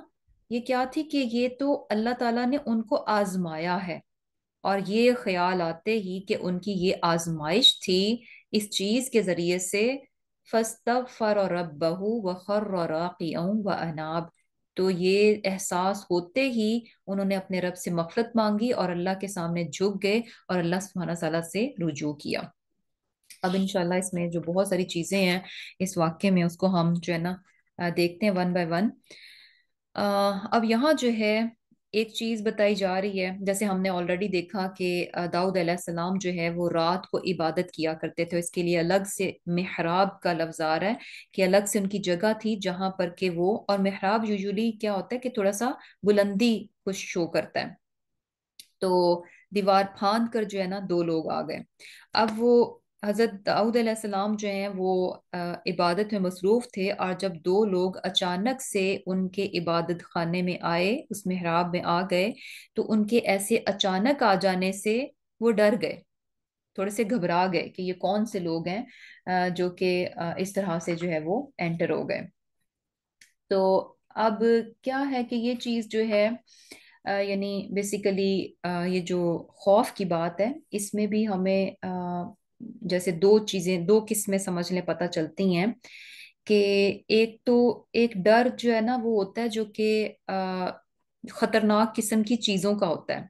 یہ کیا تھی کہ یہ تو اللہ تعالیٰ نے ان کو آزمایا ہے. اور یہ خیال آتے ہی کہ ان کی یہ آزمائش تھی، اس چیز کے ذریعے سے فاستغفر ربہ وخر راکعا واناب، تو یہ احساس ہوتے ہی انہوں نے اپنے رب سے مغفرت مانگی اور اللہ کے سامنے جھک گئے اور اللہ سبحانہ تعالیٰ سے رجوع کیا. اب انشاءاللہ اس میں جو بہت ساری چیزیں ہیں اس واقعے میں، اس کو ہم جو ہے نا دیکھتے ہیں ون بائی ون. اب یہاں جو ہے ایک چیز بتائی جا رہی ہے، جیسے ہم نے آلریڈی دیکھا کہ داؤد علیہ السلام جو ہے وہ رات کو عبادت کیا کرتے تھے. اس کے لیے الگ سے محراب کا لفظ آ رہا ہے کہ الگ سے ان کی جگہ تھی جہاں پر کہ وہ، اور محراب یوزولی کیا ہوتا ہے کہ تھوڑا سا بلندی کچھ شو کرتا ہے. تو دیوار پھاند کر جو ہے نا دو لوگ آ گئے. اب وہ حضرت داؤد علیہ السلام جو ہیں وہ عبادت میں مصروف تھے، اور جب دو لوگ اچانک سے ان کے عبادت خانے میں آئے، اس محراب میں آ گئے، تو ان کے ایسے اچانک آ جانے سے وہ ڈر گئے، تھوڑے سے گھبرا گئے کہ یہ کون سے لوگ ہیں جو کہ اس طرح سے جو ہے وہ انٹر ہو گئے. تو اب کیا ہے کہ یہ چیز جو ہے یعنی بیسیکلی یہ جو خوف کی بات ہے، اس میں بھی ہمیں جیسے دو چیزیں، دو قسمیں سمجھ لیں پتہ چلتی ہیں. کہ ایک تو ایک ڈر جو ہے نا وہ ہوتا ہے جو کہ خطرناک قسم کی چیزوں کا ہوتا ہے،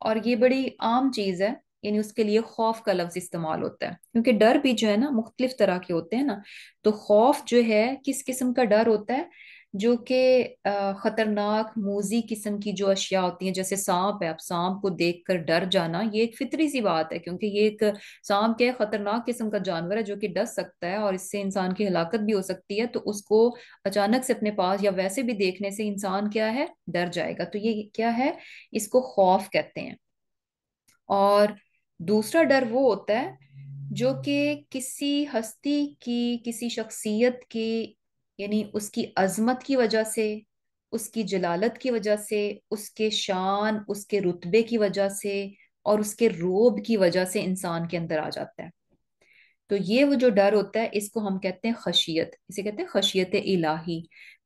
اور یہ بڑی عام چیز ہے. یعنی اس کے لیے خوف کا لفظ استعمال ہوتا ہے، کیونکہ ڈر بھی جو ہے نا مختلف طرح کے ہوتے ہیں نا. تو خوف جو ہے کس قسم کا ڈر ہوتا ہے؟ جو کہ خطرناک موذی قسم کی جو اشیاء ہوتی ہیں، جیسے سانپ ہے، اب سانپ کو دیکھ کر ڈر جانا یہ ایک فطری سی بات ہے، کیونکہ یہ ایک سانپ کے خطرناک قسم کا جانور ہے جو کہ ڈس سکتا ہے اور اس سے انسان کی ہلاکت بھی ہو سکتی ہے. تو اس کو اچانک سے اپنے پاس یا ویسے بھی دیکھنے سے انسان کیا ہے، ڈر جائے گا. تو یہ کیا ہے، اس کو خوف کہتے ہیں. اور دوسرا ڈر وہ ہوتا ہے جو کہ کسی ہستی کی، کسی شخصیت کی، یعنی اس کی عظمت کی وجہ سے، اس کی جلالت کی وجہ سے، اس کے شان، اس کے رتبے کی وجہ سے، اور اس کے روب کی وجہ سے انسان کے اندر آ جاتا ہے. تو یہ وہ جو ڈر ہوتا ہے اس کو ہم کہتے ہیں خشیت، اسے کہتے ہیں خشیت الہی.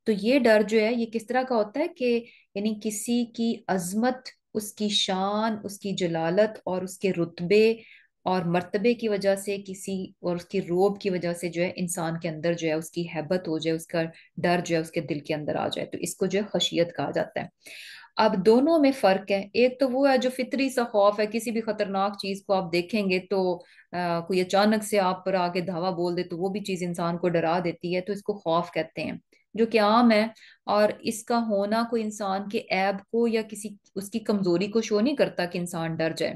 تو یہ ڈر جو ہے یہ کس طرح کا ہوتا ہے کہ یعنی کسی کی عظمت، اس کی شان، اس کی جلالت اور اس کے رتبے اور مرتبے کی وجہ سے، کسی اور اس کی روب کی وجہ سے جو ہے انسان کے اندر جو ہے اس کی ہیبت ہو جائے، اس کا ڈر جو ہے اس کے دل کے اندر آ جائے. تو اس کو جو ہے خشیت کہا جاتا ہے. اب دونوں میں فرق ہے. ایک تو وہ ہے جو فطری سا خوف ہے، کسی بھی خطرناک چیز کو آپ دیکھیں گے تو کوئی اچانک سے آپ پر آگے دھاوا بول دے تو وہ بھی چیز انسان کو ڈرا دیتی ہے، تو اس کو خوف کہتے ہیں، جو کہ عام ہے. اور اس کا ہونا کوئی انسان کے عیب کو یا کسی اس کی کمزوری کو شو نہیں کرتا کہ انسان ڈر جائے.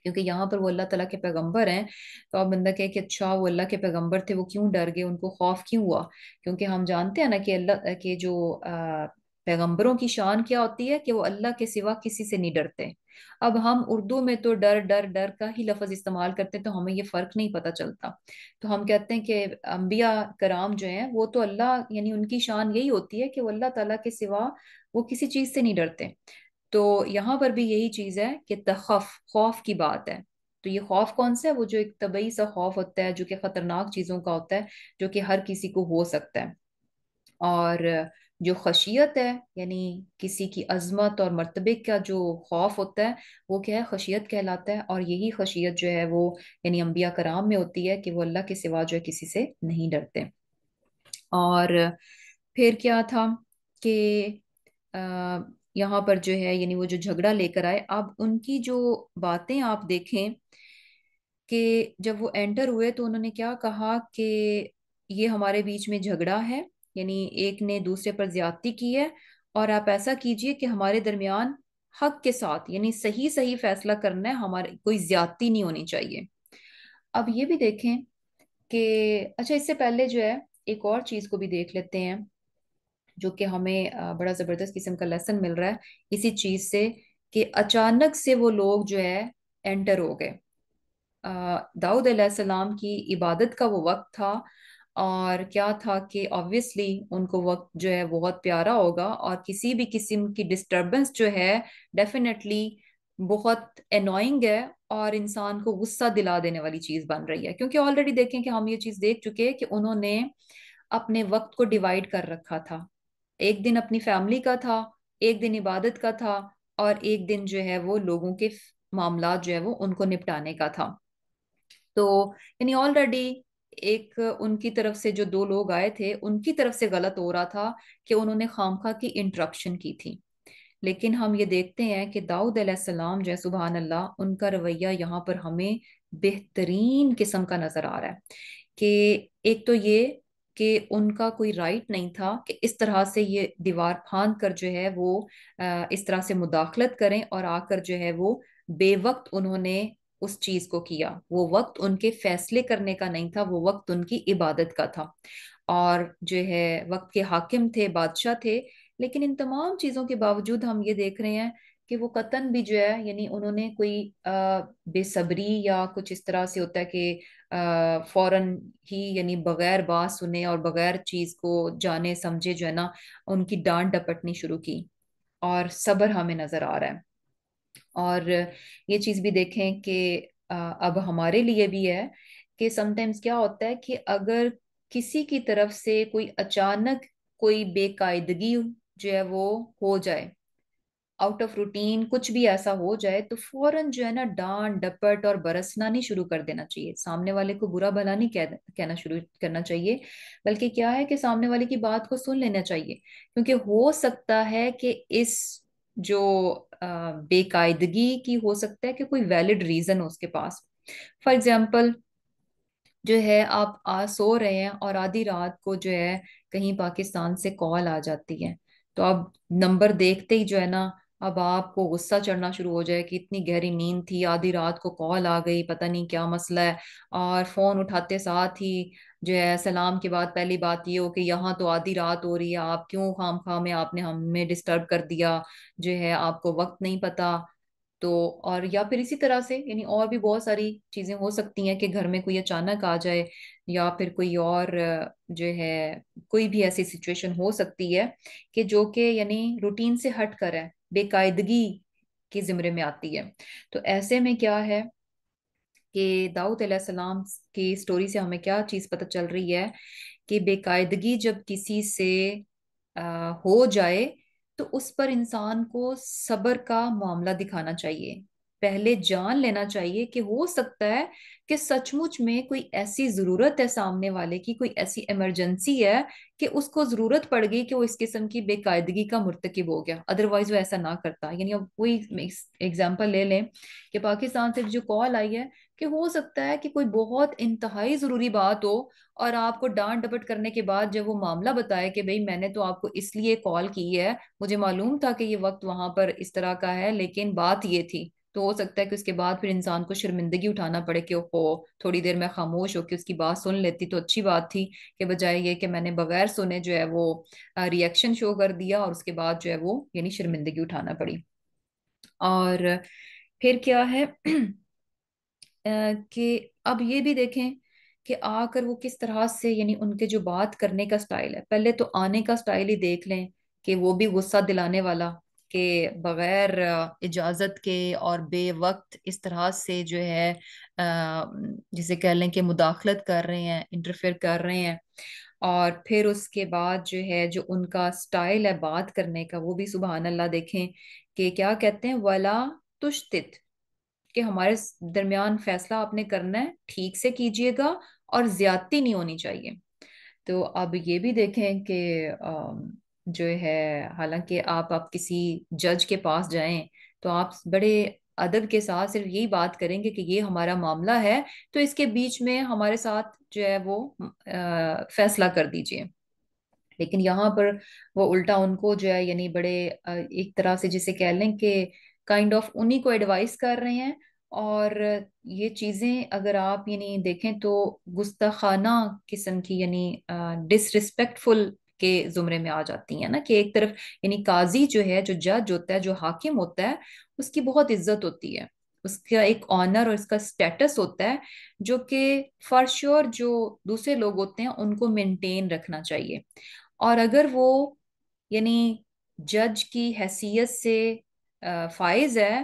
کیونکہ یہاں پر وہ اللہ تعالیٰ کے پیغمبر ہیں، تو اب بندہ کہے کہ اچھا وہ اللہ کے پیغمبر تھے، وہ کیوں ڈر گئے، ان کو خوف کیوں ہوا؟ کیونکہ ہم جانتے ہیں نا کہ اللہ کے جو پیغمبروں کی شان کیا ہوتی ہے کہ وہ اللہ کے سوا کسی سے نہیں ڈرتے. اب ہم اردو میں تو ڈر ڈر ڈر کا ہی لفظ استعمال کرتے ہیں، تو ہمیں یہ فرق نہیں پتہ چلتا. تو ہم کہتے ہیں کہ انبیاء کرام جو ہیں وہ تو اللہ، یعنی ان کی شان یہی ہوتی ہے کہ وہ اللہ تعالیٰ کے سوا وہ کسی چیز سے نہیں ڈرتے. تو یہاں پر بھی یہی چیز ہے کہ تخف، خوف کی بات ہے. تو یہ خوف کون سا ہے؟ وہ جو ایک طبعی سا خوف ہوتا ہے جو کہ خطرناک چیزوں کا ہوتا ہے، جو کہ ہر کسی کو ہو سکتا ہے. اور جو خشیت ہے یعنی کسی کی عظمت اور مرتبے کا جو خوف ہوتا ہے، وہ کیا ہے، خشیت کہلاتا ہے. اور یہی خشیت جو ہے وہ یعنی انبیاء کرام میں ہوتی ہے کہ وہ اللہ کے سوا جو ہے کسی سے نہیں ڈرتے. اور پھر کیا تھا کہ یہاں پر جو ہے یعنی وہ جو جھگڑا لے کر آئے، اب ان کی جو باتیں آپ دیکھیں کہ جب وہ انٹر ہوئے تو انہوں نے کیا کہا کہ یہ ہمارے بیچ میں جھگڑا ہے، یعنی ایک نے دوسرے پر زیادتی کی ہے، اور آپ ایسا کیجئے کہ ہمارے درمیان حق کے ساتھ یعنی صحیح صحیح فیصلہ کرنا ہے، ہمارے کوئی زیادتی نہیں ہونی چاہیے۔ اب یہ بھی دیکھیں کہ اچھا اس سے پہلے جو ہے ایک اور چیز کو بھی دیکھ لیتے ہیں جو کہ ہمیں بڑا زبردست قسم کا لیسن مل رہا ہے اسی چیز سے، کہ اچانک سے وہ لوگ جو ہے انٹر ہو گئے۔ داؤد علیہ السلام کی عبادت کا وہ وقت تھا، اور کیا تھا کہ آبویسلی ان کو وقت جو ہے بہت پیارا ہوگا، اور کسی بھی قسم کی ڈسٹربنس جو ہے ڈیفینیٹلی بہت انوائنگ ہے، اور انسان کو غصہ دلا دینے والی چیز بن رہی ہے، کیونکہ آلریڈی دیکھیں کہ ہم یہ چیز دیکھ چکے ہیں کہ انہوں نے اپنے وقت کو ڈیوائیڈ کر رکھا تھا۔ ایک دن اپنی فیملی کا تھا، ایک دن عبادت کا تھا، اور ایک دن جو ہے وہ لوگوں کے معاملات جو ہے وہ ان کو نپٹانے کا تھا۔ تو یعنی آلریڈی ایک ان کی طرف سے جو دو لوگ آئے تھے ان کی طرف سے غلط ہو رہا تھا کہ انہوں نے خامخواہ کی انٹرپشن کی تھی۔ لیکن ہم یہ دیکھتے ہیں کہ داؤد علیہ السلام جو ہے سبحان اللہ ان کا رویہ یہاں پر ہمیں بہترین قسم کا نظر آ رہا ہے، کہ ایک تو یہ کہ ان کا کوئی رائٹ نہیں تھا کہ اس طرح سے یہ دیوار پھاند کر جو ہے وہ اس طرح سے مداخلت کریں، اور آ کر جو ہے وہ بے وقت انہوں نے اس چیز کو کیا۔ وہ وقت ان کے فیصلے کرنے کا نہیں تھا، وہ وقت ان کی عبادت کا تھا، اور جو ہے وقت کے حاکم تھے، بادشاہ تھے۔ لیکن ان تمام چیزوں کے باوجود ہم یہ دیکھ رہے ہیں کہ وہ قطن بھی جو ہے یعنی انہوں نے کوئی بے صبری یا کچھ اس طرح سے ہوتا ہے کہ فوراً ہی یعنی بغیر بات سنے اور بغیر چیز کو جانے سمجھے جو ہے نا ان کی ڈانٹ ڈپٹنی شروع کی، اور صبر ہمیں نظر آ رہا ہے۔ اور یہ چیز بھی دیکھیں کہ اب ہمارے لیے بھی ہے کہ سم ٹائمز کیا ہوتا ہے کہ اگر کسی کی طرف سے کوئی اچانک کوئی بے قاعدگی جو ہے وہ ہو جائے، آؤٹ آف روٹین کچھ بھی ایسا ہو جائے، تو فوراً جو ہے نا ڈانٹ ڈپٹ اور برسنا نہیں شروع کر دینا چاہیے، سامنے والے کو برا بھلا نہیں کہنا شروع کرنا چاہیے، بلکہ کیا ہے کہ سامنے والے کی بات کو سن لینا چاہیے، کیونکہ ہو سکتا ہے کہ اس جو بے قاعدگی کی ہو سکتا ہے کہ کوئی ویلڈ ریزن ہو اس کے پاس۔ فار ایگزامپل جو ہے آپ سو رہے ہیں اور آدھی رات کو جو ہے کہیں پاکستان سے کال آ جاتی ہے، تو اب نمبر دیکھتے ہی جو ہے نا اب آپ کو غصہ چڑھنا شروع ہو جائے کہ اتنی گہری نیند تھی، آدھی رات کو کال آ گئی، پتہ نہیں کیا مسئلہ ہے، اور فون اٹھاتے ساتھ ہی جو ہے سلام کے بعد پہلی بات یہ ہو کہ یہاں تو آدھی رات ہو رہی ہے، آپ کیوں خام خواہ میں آپ نے ہمیں ڈسٹرب کر دیا، جو ہے آپ کو وقت نہیں پتا۔ تو اور یا پھر اسی طرح سے یعنی اور بھی بہت ساری چیزیں ہو سکتی ہیں کہ گھر میں کوئی اچانک آ جائے، یا پھر کوئی اور جو ہے کوئی بھی ایسی سچویشن ہو سکتی ہے کہ جو کہ یعنی روٹین سے ہٹ کر ہے، بے قاعدگی کے زمرے میں آتی ہے۔ تو ایسے میں کیا ہے کہ داؤد علیہ السلام کی سٹوری سے ہمیں کیا چیز پتہ چل رہی ہے کہ بے قاعدگی جب کسی سے ہو جائے تو اس پر انسان کو صبر کا معاملہ دکھانا چاہیے، پہلے جان لینا چاہیے کہ ہو سکتا ہے کہ سچ مچ میں کوئی ایسی ضرورت ہے سامنے والے کی، کوئی ایسی ایمرجنسی ہے کہ اس کو ضرورت پڑ گئی کہ وہ اس قسم کی بے قاعدگی کا مرتکب ہو گیا، ادروائز وہ ایسا نہ کرتا۔ یعنی اب کوئی ایگزامپل لے لیں کہ پاکستان سے جو کال آئی ہے کہ ہو سکتا ہے کہ کوئی بہت انتہائی ضروری بات ہو، اور آپ کو ڈانٹ ڈپٹ کرنے کے بعد جب وہ معاملہ بتائے کہ بھئی میں نے تو آپ کو اس لیے کال کی ہے، مجھے معلوم تھا کہ یہ وقت وہاں پر اس طرح کا ہے، لیکن بات یہ تھی، تو ہو سکتا ہے کہ اس کے بعد پھر انسان کو شرمندگی اٹھانا پڑے کہ اوہو تھوڑی دیر میں خاموش ہو کے اس کی بات سن لیتی تو اچھی بات تھی، کہ بجائے یہ کہ میں نے بغیر سنے جو ہے وہ ریئیکشن شو کر دیا، اور اس کے بعد جو ہے وہ یعنی شرمندگی اٹھانا پڑی۔ اور پھر کیا ہے کہ اب یہ بھی دیکھیں کہ آ کر وہ کس طرح سے یعنی ان کے جو بات کرنے کا سٹائل ہے، پہلے تو آنے کا سٹائل ہی دیکھ لیں کہ وہ بھی غصہ دلانے والا، کہ بغیر اجازت کے اور بے وقت اس طرح سے جو ہے جسے کہہ لیں کہ مداخلت کر رہے ہیں، انٹرفیئر کر رہے ہیں، اور پھر اس کے بعد جو ہے جو ان کا سٹائل ہے بات کرنے کا وہ بھی سبحان اللہ دیکھیں کہ کیا کہتے ہیں ولا تشتت، کہ ہمارے درمیان فیصلہ آپ نے کرنا ہے ٹھیک سے کیجئے گا، اور زیادتی نہیں ہونی چاہیے۔ تو اب یہ بھی دیکھیں کہ جو ہے حالانکہ آپ کسی جج کے پاس جائیں تو آپ بڑے ادب کے ساتھ صرف یہی بات کریں گے کہ یہ ہمارا معاملہ ہے، تو اس کے بیچ میں ہمارے ساتھ جو ہے وہ فیصلہ کر دیجئے۔ لیکن یہاں پر وہ الٹا ان کو جو ہے یعنی بڑے ایک طرح سے جسے کہہ لیں کہ کائنڈ آف انہی کو ایڈوائز کر رہے ہیں، اور یہ چیزیں اگر آپ یعنی دیکھیں تو گستاخانہ قسم کی یعنی ڈس ریسپیکٹفل کے زمرے میں آ جاتی ہیں نا، کہ ایک طرف یعنی قاضی جو ہے، جو جج ہوتا ہے، جو حاکم ہوتا ہے، اس کی بہت عزت ہوتی ہے، اس کا ایک آنر اور اس کا سٹیٹس ہوتا ہے، جو کہ فار شور جو دوسرے لوگ ہوتے ہیں ان کو مینٹین رکھنا چاہیے۔ اور اگر وہ یعنی جج کی حیثیت سے فائز ہے،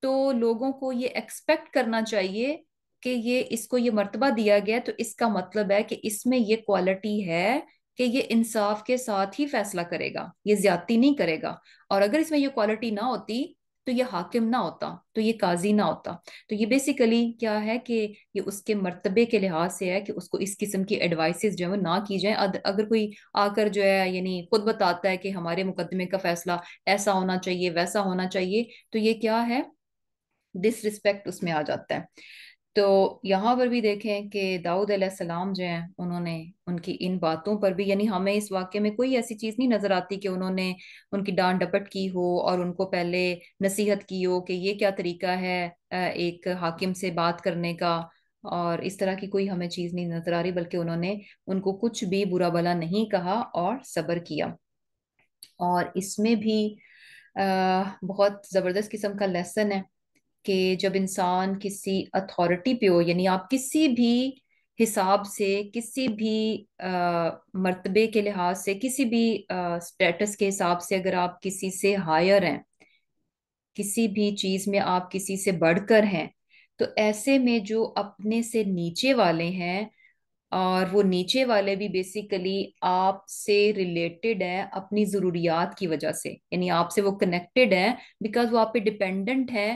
تو لوگوں کو یہ ایکسپیکٹ کرنا چاہیے کہ یہ اس کو یہ مرتبہ دیا گیا، تو اس کا مطلب ہے کہ اس میں یہ کوالٹی ہے کہ یہ انصاف کے ساتھ ہی فیصلہ کرے گا، یہ زیادتی نہیں کرے گا۔ اور اگر اس میں یہ کوالٹی نہ ہوتی تو یہ حاکم نہ ہوتا، تو یہ قاضی نہ ہوتا۔ تو یہ بیسیکلی کیا ہے کہ یہ اس کے مرتبے کے لحاظ سے ہے کہ اس کو اس قسم کی ایڈوائسز جو ہے وہ نہ کی جائیں۔ اگر کوئی آ کر جو ہے یعنی خود بتاتا ہے کہ ہمارے مقدمے کا فیصلہ ایسا ہونا چاہیے، ویسا ہونا چاہیے، تو یہ کیا ہے، ڈس رسپیکٹ اس میں آ جاتا ہے۔ تو یہاں پر بھی دیکھیں کہ داؤد علیہ السلام جو ہیں، انہوں نے ان کی ان باتوں پر بھی یعنی ہمیں اس واقعے میں کوئی ایسی چیز نہیں نظر آتی کہ انہوں نے ان کی ڈانٹ ڈپٹ کی ہو اور ان کو پہلے نصیحت کی ہو کہ یہ کیا طریقہ ہے ایک حاکم سے بات کرنے کا، اور اس طرح کی کوئی ہمیں چیز نہیں نظر آ رہی، بلکہ انہوں نے ان کو کچھ بھی برا بھلا نہیں کہا اور صبر کیا۔ اور اس میں بھی بہت زبردست قسم کا لیسن ہے کہ جب انسان کسی اتھارٹی پہ ہو، یعنی آپ کسی بھی حساب سے، کسی بھی مرتبے کے لحاظ سے، کسی بھی سٹیٹس کے حساب سے اگر آپ کسی سے ہائر ہیں، کسی بھی چیز میں آپ کسی سے بڑھ کر ہیں، تو ایسے میں جو اپنے سے نیچے والے ہیں، اور وہ نیچے والے بھی بیسیکلی آپ سے ریلیٹڈ ہیں اپنی ضروریات کی وجہ سے، یعنی آپ سے وہ کنیکٹڈ ہیں بیکاز وہ آپ پہ ڈپینڈنٹ ہے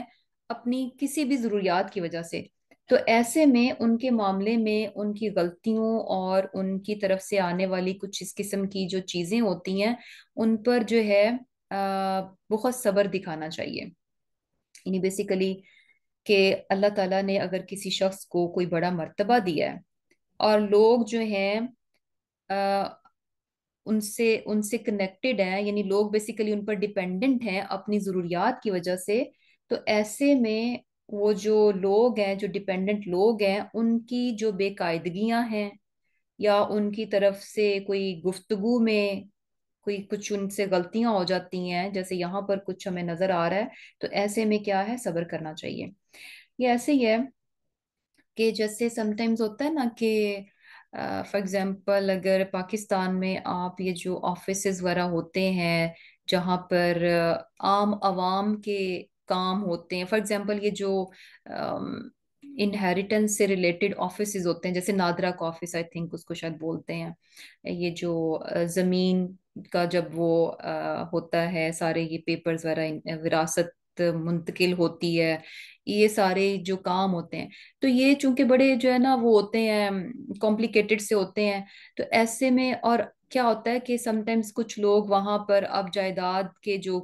اپنی کسی بھی ضروریات کی وجہ سے۔ تو ایسے میں ان کے معاملے میں ان کی غلطیوں اور ان کی طرف سے آنے والی کچھ اس قسم کی جو چیزیں ہوتی ہیں، ان پر جو ہے بہت صبر دکھانا چاہیے۔ یعنی بیسیکلی کہ اللہ تعالیٰ نے اگر کسی شخص کو کوئی بڑا مرتبہ دیا ہے، اور لوگ جو ہیں آ، ان سے کنیکٹڈ ہیں، یعنی لوگ بیسیکلی ان پر ڈیپینڈنٹ ہیں اپنی ضروریات کی وجہ سے، تو ایسے میں وہ جو لوگ ہیں، جو ڈیپینڈنٹ لوگ ہیں، ان کی جو بے قاعدگیاں ہیں یا ان کی طرف سے کوئی گفتگو میں کوئی کچھ ان سے غلطیاں ہو جاتی ہیں، جیسے یہاں پر کچھ ہمیں نظر آ رہا ہے، تو ایسے میں کیا ہے، صبر کرنا چاہیے۔ یہ ایسے ہی ہے کہ جیسے سم ٹائمز ہوتا ہے نا کہ فار ایگزامپل اگر پاکستان میں آپ یہ جو آفیسز وغیرہ ہوتے ہیں جہاں پر عام عوام کے کام ہوتے ہیں، فار ایگزامپل یہ جو انہیریٹنس سے ریلیٹڈ آفیسز ہوتے ہیں، جیسے نادرا کا آفس آئی تھنک اس کو شاید بولتے ہیں، یہ جو زمین کا جب وہ ہوتا ہے، سارے یہ پیپرز وغیرہ وراثت منتقل ہوتی ہے، یہ سارے جو کام ہوتے ہیں، تو یہ چونکہ بڑے جو ہے نا وہ ہوتے ہیں کمپلیکیٹڈ سے ہوتے ہیں، تو ایسے میں اور کیا ہوتا ہے کہ سم ٹائمز کچھ لوگ وہاں پر اب جائیداد کے جو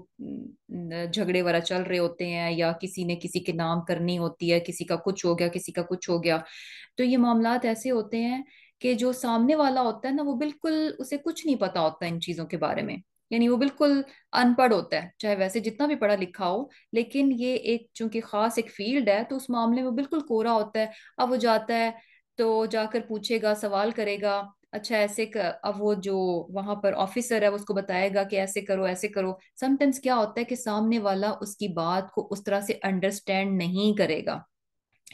جھگڑے وغیرہ چل رہے ہوتے ہیں، یا کسی نے کسی کے نام کرنی ہوتی ہے، کسی کا کچھ ہو گیا، کسی کا کچھ ہو گیا، تو یہ معاملات ایسے ہوتے ہیں کہ جو سامنے والا ہوتا ہے نا، وہ بالکل اسے کچھ نہیں پتا ہوتا ان چیزوں کے بارے میں، یعنی وہ بالکل ان پڑھ ہوتا ہے، چاہے ویسے جتنا بھی پڑھا لکھا ہو، لیکن یہ ایک چونکہ خاص ایک فیلڈ ہے، تو اس معاملے میں بالکل کورا ہوتا ہے۔ اب وہ جاتا ہے تو جا کر پوچھے گا، سوال کرے گا، اچھا ایسے اب وہ جو وہاں پر آفیسر ہے وہ اس کو بتائے گا کہ ایسے کرو ایسے کرو۔ سم ٹائمز کیا ہوتا ہے کہ سامنے والا اس کی بات کو اس طرح سے انڈرسٹینڈ نہیں کرے گا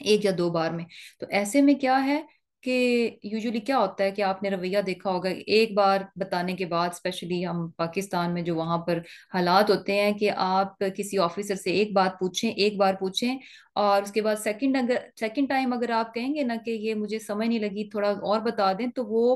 ایک یا دو بار میں، تو ایسے میں کیا ہے کہ یوزلی کیا ہوتا ہے کہ آپ نے رویہ دیکھا ہوگا، ایک بار بتانے کے بعد، اسپیشلی ہم پاکستان میں جو وہاں پر حالات ہوتے ہیں کہ آپ کسی آفیسر سے ایک بات پوچھیں، ایک بار پوچھیں، اور اس کے بعد سیکنڈ ٹائم اگر آپ کہیں گے نا کہ یہ مجھے سمجھ نہیں لگی، تھوڑا اور بتا دیں، تو وہ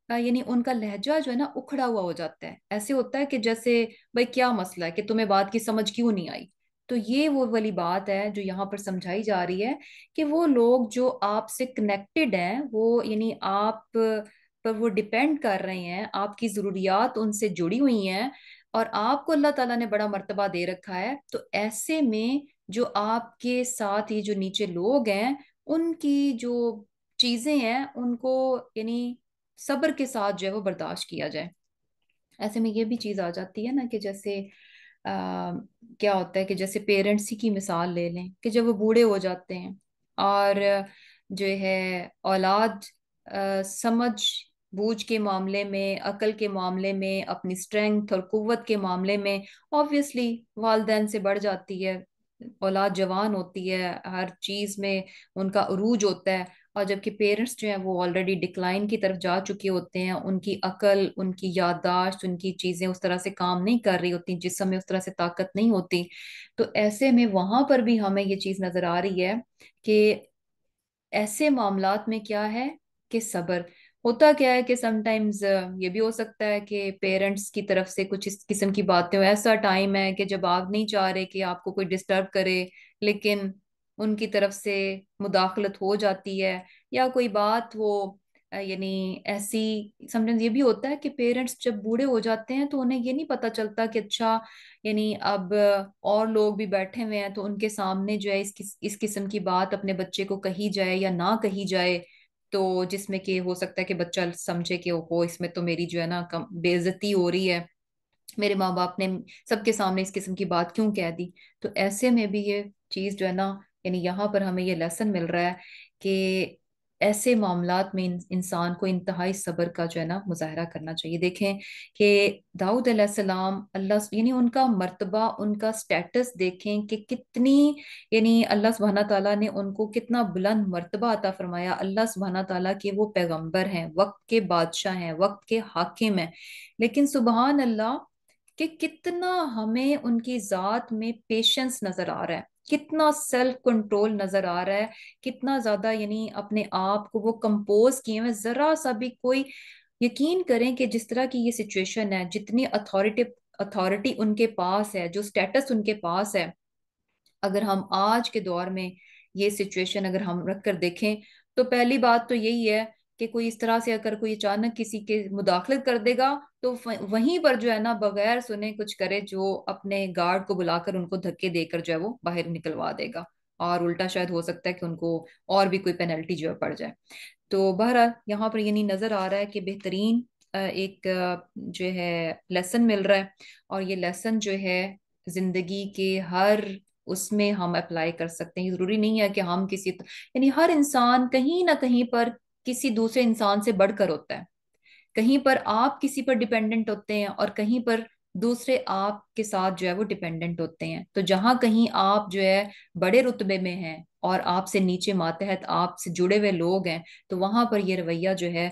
یعنی ان کا لہجہ جو ہے نا اکھڑا ہوا ہو جاتا ہے، ایسے ہوتا ہے کہ جیسے بھائی کیا مسئلہ ہے کہ تمہیں بات کی سمجھ کیوں نہیں آئی۔ تو یہ وہ والی بات ہے جو یہاں پر سمجھائی جا رہی ہے کہ وہ لوگ جو آپ سے کنیکٹڈ ہیں، وہ یعنی آپ پر وہ ڈپینڈ کر رہے ہیں، آپ کی ضروریات ان سے جڑی ہوئی ہیں، اور آپ کو اللہ تعالیٰ نے بڑا مرتبہ دے رکھا ہے، تو ایسے میں جو آپ کے ساتھ یہ جو نیچے لوگ ہیں ان کی جو چیزیں ہیں ان کو یعنی صبر کے ساتھ جو ہے وہ برداشت کیا جائے۔ ایسے میں یہ بھی چیز آ جاتی ہے نا کہ جیسے آ, کیا ہوتا ہے کہ جیسے پیرنٹس ہی کی مثال لے لیں کہ جب وہ بوڑھے ہو جاتے ہیں اور جو ہے اولاد سمجھ بوجھ کے معاملے میں، عقل کے معاملے میں، اپنی اسٹرینگتھ اور قوت کے معاملے میں آبویسلی والدین سے بڑھ جاتی ہے۔ اولاد جوان ہوتی ہے، ہر چیز میں ان کا عروج ہوتا ہے، اور جبکہ پیرنٹس جو ہیں وہ آلریڈی ڈکلائن کی طرف جا چکے ہوتے ہیں، ان کی عقل، ان کی یادداشت، ان کی چیزیں اس طرح سے کام نہیں کر رہی ہوتی، جسم میں اس طرح سے طاقت نہیں ہوتی۔ تو ایسے میں وہاں پر بھی ہمیں یہ چیز نظر آ رہی ہے کہ ایسے معاملات میں کیا ہے کہ صبر ہوتا کیا ہے کہ سم ٹائمز یہ بھی ہو سکتا ہے کہ پیرنٹس کی طرف سے کچھ اس قسم کی باتیں ہو، ایسا ٹائم ہے کہ جب آپ نہیں چاہ رہے کہ آپ کو کوئی ڈسٹرب کرے، لیکن ان کی طرف سے مداخلت ہو جاتی ہے، یا کوئی بات وہ یعنی ایسی سم ٹائمز یہ بھی ہوتا ہے کہ پیرنٹس جب بوڑھے ہو جاتے ہیں تو انہیں یہ نہیں پتا چلتا کہ اچھا یعنی اب اور لوگ بھی بیٹھے ہوئے ہیں تو ان کے سامنے جو ہے اس قسم کی بات اپنے بچے کو کہی جائے یا نہ کہی جائے، تو جس میں کہ ہو سکتا ہے کہ بچہ سمجھے کہ اوہو اس میں تو میری جو ہے نا بے عزتی ہو رہی ہے، میرے ماں باپ نے سب کے سامنے اس قسم کی بات کیوں کہہ دی۔ تو ایسے میں بھی یہ چیز جو ہے نا یعنی یہاں پر ہمیں یہ لیسن مل رہا ہے کہ ایسے معاملات میں انسان کو انتہائی صبر کا جو ہے نا مظاہرہ کرنا چاہیے۔ دیکھیں کہ داؤد علیہ السلام اللہ یعنی ان کا مرتبہ، ان کا سٹیٹس دیکھیں کہ کتنی یعنی اللہ سبحانہ تعالیٰ نے ان کو کتنا بلند مرتبہ عطا فرمایا۔ اللہ سبحانہ تعالیٰ کے وہ پیغمبر ہیں، وقت کے بادشاہ ہیں، وقت کے حاکم ہیں، لیکن سبحان اللہ کہ کتنا ہمیں ان کی ذات میں پیشنس نظر آ رہا ہے، کتنا سیلف کنٹرول نظر آ رہا ہے، کتنا زیادہ یعنی اپنے آپ کو وہ کمپوز کیے ہوئے، ذرا سا بھی کوئی یقین کریں کہ جس طرح کی یہ سچویشن ہے، جتنی اتھارٹی ان کے پاس ہے، جو سٹیٹس ان کے پاس ہے، اگر ہم آج کے دور میں یہ سچویشن اگر ہم رکھ کر دیکھیں تو پہلی بات تو یہی ہے کہ کوئی اس طرح سے اگر کوئی اچانک کسی کے مداخلت کر دے گا تو وہیں پر جو ہے نا بغیر سنے کچھ کرے، جو اپنے گارڈ کو بلا کر ان کو دھکے دے کر جو ہے وہ باہر نکلوا دے گا، اور الٹا شاید ہو سکتا ہے کہ ان کو اور بھی کوئی پینلٹی جو ہے پڑ جائے۔ تو بہرحال یہاں پر یعنی نظر آ رہا ہے کہ بہترین ایک جو ہے لیسن مل رہا ہے، اور یہ لیسن جو ہے زندگی کے ہر اس میں ہم اپلائی کر سکتے ہیں۔ ضروری نہیں ہے کہ ہم یعنی ہر انسان کہیں نہ کہیں پر کسی دوسرے انسان سے بڑھ کر ہوتا ہے، کہیں پر آپ کسی پر ڈیپینڈنٹ ہوتے ہیں اور کہیں پر دوسرے آپ کے ساتھ جو ہے وہ ڈیپینڈنٹ ہوتے ہیں۔ تو جہاں کہیں آپ جو ہے بڑے رتبے میں ہیں اور آپ سے نیچے ماتحت آپ سے جڑے ہوئے لوگ ہیں، تو وہاں پر یہ رویہ جو ہے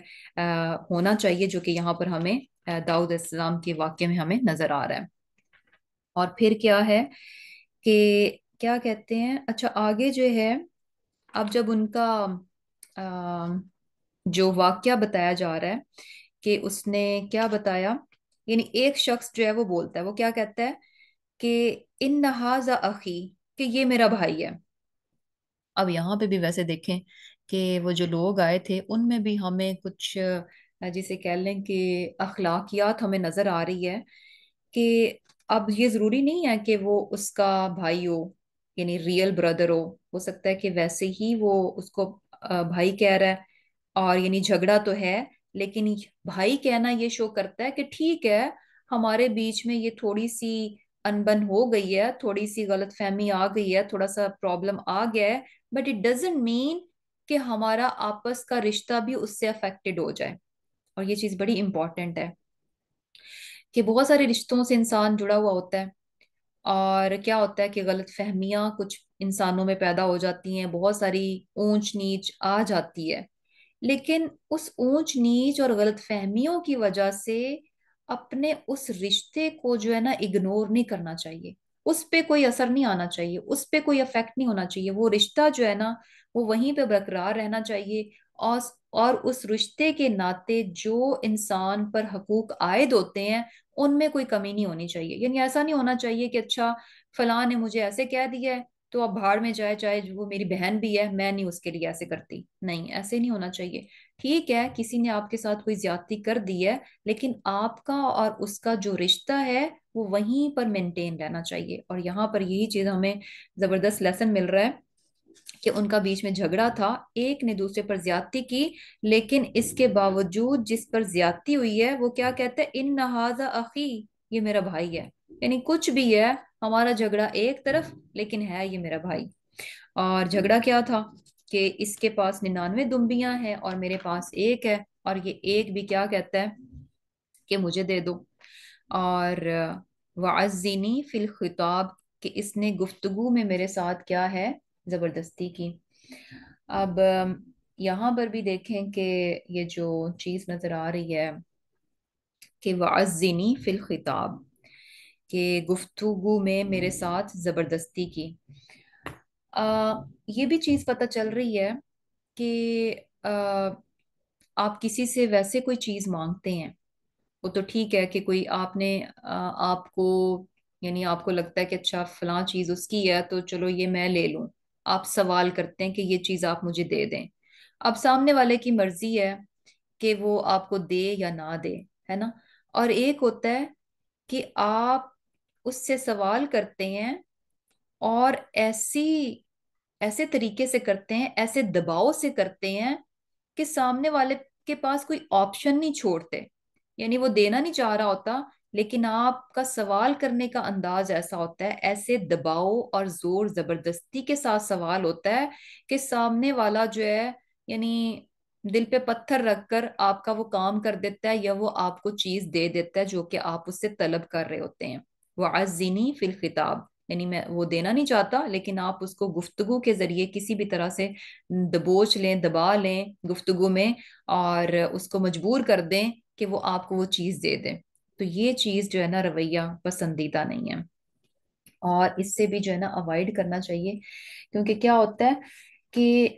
ہونا چاہیے، جو کہ یہاں پر ہمیں داؤد علیہ السلام کے واقعے میں ہمیں نظر آ رہا ہے۔ اور پھر کیا ہے کہ کیا کہتے ہیں، اچھا آگے جو ہے اب جب ان کا آ، جو واقعہ بتایا جا رہا ہے کہ اس نے کیا بتایا، یعنی ایک شخص جو ہے وہ بولتا ہے، وہ کیا کہتا ہے کہ ان ھذا اخی، کہ یہ میرا بھائی ہے۔ اب یہاں پہ بھی ویسے دیکھیں کہ وہ جو لوگ آئے تھے ان میں بھی ہمیں کچھ جسے کہہ لیں کہ اخلاقیات ہمیں نظر آ رہی ہے کہ اب یہ ضروری نہیں ہے کہ وہ اس کا بھائی ہو، یعنی ریئل بردر ہو سکتا ہے کہ ویسے ہی وہ اس کو بھائی کہہ رہا ہے، اور یعنی جھگڑا تو ہے لیکن بھائی کہنا یہ شو کرتا ہے کہ ٹھیک ہے، ہمارے بیچ میں یہ تھوڑی سی انبن ہو گئی ہے، تھوڑی سی غلط فہمی آ گئی ہے، تھوڑا سا پرابلم آ گیا ہے، بٹ اٹ ڈزنٹ مین کہ ہمارا آپس کا رشتہ بھی اس سے افیکٹڈ ہو جائے۔ اور یہ چیز بڑی امپورٹنٹ ہے کہ بہت سارے رشتوں سے انسان جڑا ہوا ہوتا ہے، اور کیا ہوتا ہے کہ غلط فہمیاں کچھ انسانوں میں پیدا ہو جاتی ہیں، بہت ساری اونچ نیچ آ جاتی ہے، لیکن اس اونچ نیچ اور غلط فہمیوں کی وجہ سے اپنے اس رشتے کو جو ہے نا اگنور نہیں کرنا چاہیے، اس پہ کوئی اثر نہیں آنا چاہیے، اس پہ کوئی افیکٹ نہیں ہونا چاہیے، وہ رشتہ جو ہے نا وہ وہیں پہ برقرار رہنا چاہیے، اور اس رشتے کے ناطے جو انسان پر حقوق عائد ہوتے ہیں ان میں کوئی کمی نہیں ہونی چاہیے۔ یعنی ایسا نہیں ہونا چاہیے کہ اچھا فلاں نے مجھے ایسے کہہ دیا ہے تو اب بھاڑ میں جائے، چاہے وہ میری بہن بھی ہے، میں نہیں اس کے لیے ایسے کرتی، نہیں ایسے نہیں ہونا چاہیے۔ ٹھیک ہے کسی نے آپ کے ساتھ کوئی زیادتی کر دی ہے، لیکن آپ کا اور اس کا جو رشتہ ہے وہ وہیں پر مینٹین رہنا چاہیے۔ اور یہاں پر یہی چیز ہمیں زبردست لیسن مل رہا ہے کہ ان کا بیچ میں جھگڑا تھا، ایک نے دوسرے پر زیادتی کی، لیکن اس کے باوجود جس پر زیادتی ہوئی ہے وہ کیا کہتے ہیں، ان نہذا اخی، یہ میرا بھائی ہے۔ یعنی کچھ بھی ہے، ہمارا جھگڑا ایک طرف لیکن ہے یہ میرا بھائی۔ اور جھگڑا کیا تھا کہ اس کے پاس 99 دمبیاں ہیں اور میرے پاس ایک ہے، اور یہ ایک بھی کیا کہتا ہے کہ مجھے دے دو۔ اور وعزنی فی الخطاب، کہ اس نے گفتگو میں میرے ساتھ کیا ہے، زبردستی کی۔ اب یہاں پر بھی دیکھیں کہ یہ جو چیز نظر آ رہی ہے کہ وعزنی فی الخطاب، کہ گفتگو میں میرے ساتھ زبردستی کی۔ آ، یہ بھی چیز پتہ چل رہی ہے کہ آ، آپ کسی سے ویسے کوئی چیز مانگتے ہیں، وہ تو ٹھیک ہے کہ کوئی آپ نے آپ کو، یعنی آپ کو لگتا ہے کہ اچھا فلاں چیز اس کی ہے تو چلو یہ میں لے لوں، آپ سوال کرتے ہیں کہ یہ چیز آپ مجھے دے دیں۔ اب سامنے والے کی مرضی ہے کہ وہ آپ کو دے یا نہ دے، ہے نا۔ اور ایک ہوتا ہے کہ آپ اس سے سوال کرتے ہیں اور ایسے طریقے سے کرتے ہیں، ایسے دباؤ سے کرتے ہیں کہ سامنے والے کے پاس کوئی آپشن نہیں چھوڑتے۔ یعنی وہ دینا نہیں چاہ رہا ہوتا، لیکن آپ کا سوال کرنے کا انداز ایسا ہوتا ہے، ایسے دباؤ اور زور زبردستی کے ساتھ سوال ہوتا ہے کہ سامنے والا جو ہے، یعنی دل پہ پتھر رکھ کر آپ کا وہ کام کر دیتا ہے، یا وہ آپ کو چیز دے دیتا ہے جو کہ آپ اس سے طلب کر رہے ہوتے ہیں۔ وَعَزِّنِي فِي الْخِطَابِ، یعنی میں وہ دینا نہیں چاہتا لیکن آپ اس کو گفتگو کے ذریعے کسی بھی طرح سے دبوچ لیں، دبا لیں گفتگو میں، اور اس کو مجبور کر دیں کہ وہ آپ کو وہ چیز دے دیں۔ تو یہ چیز جو ہے نا رویہ پسندیدہ نہیں ہے، اور اس سے بھی جو ہے نا اوائڈ کرنا چاہیے، کیونکہ کیا ہوتا ہے کہ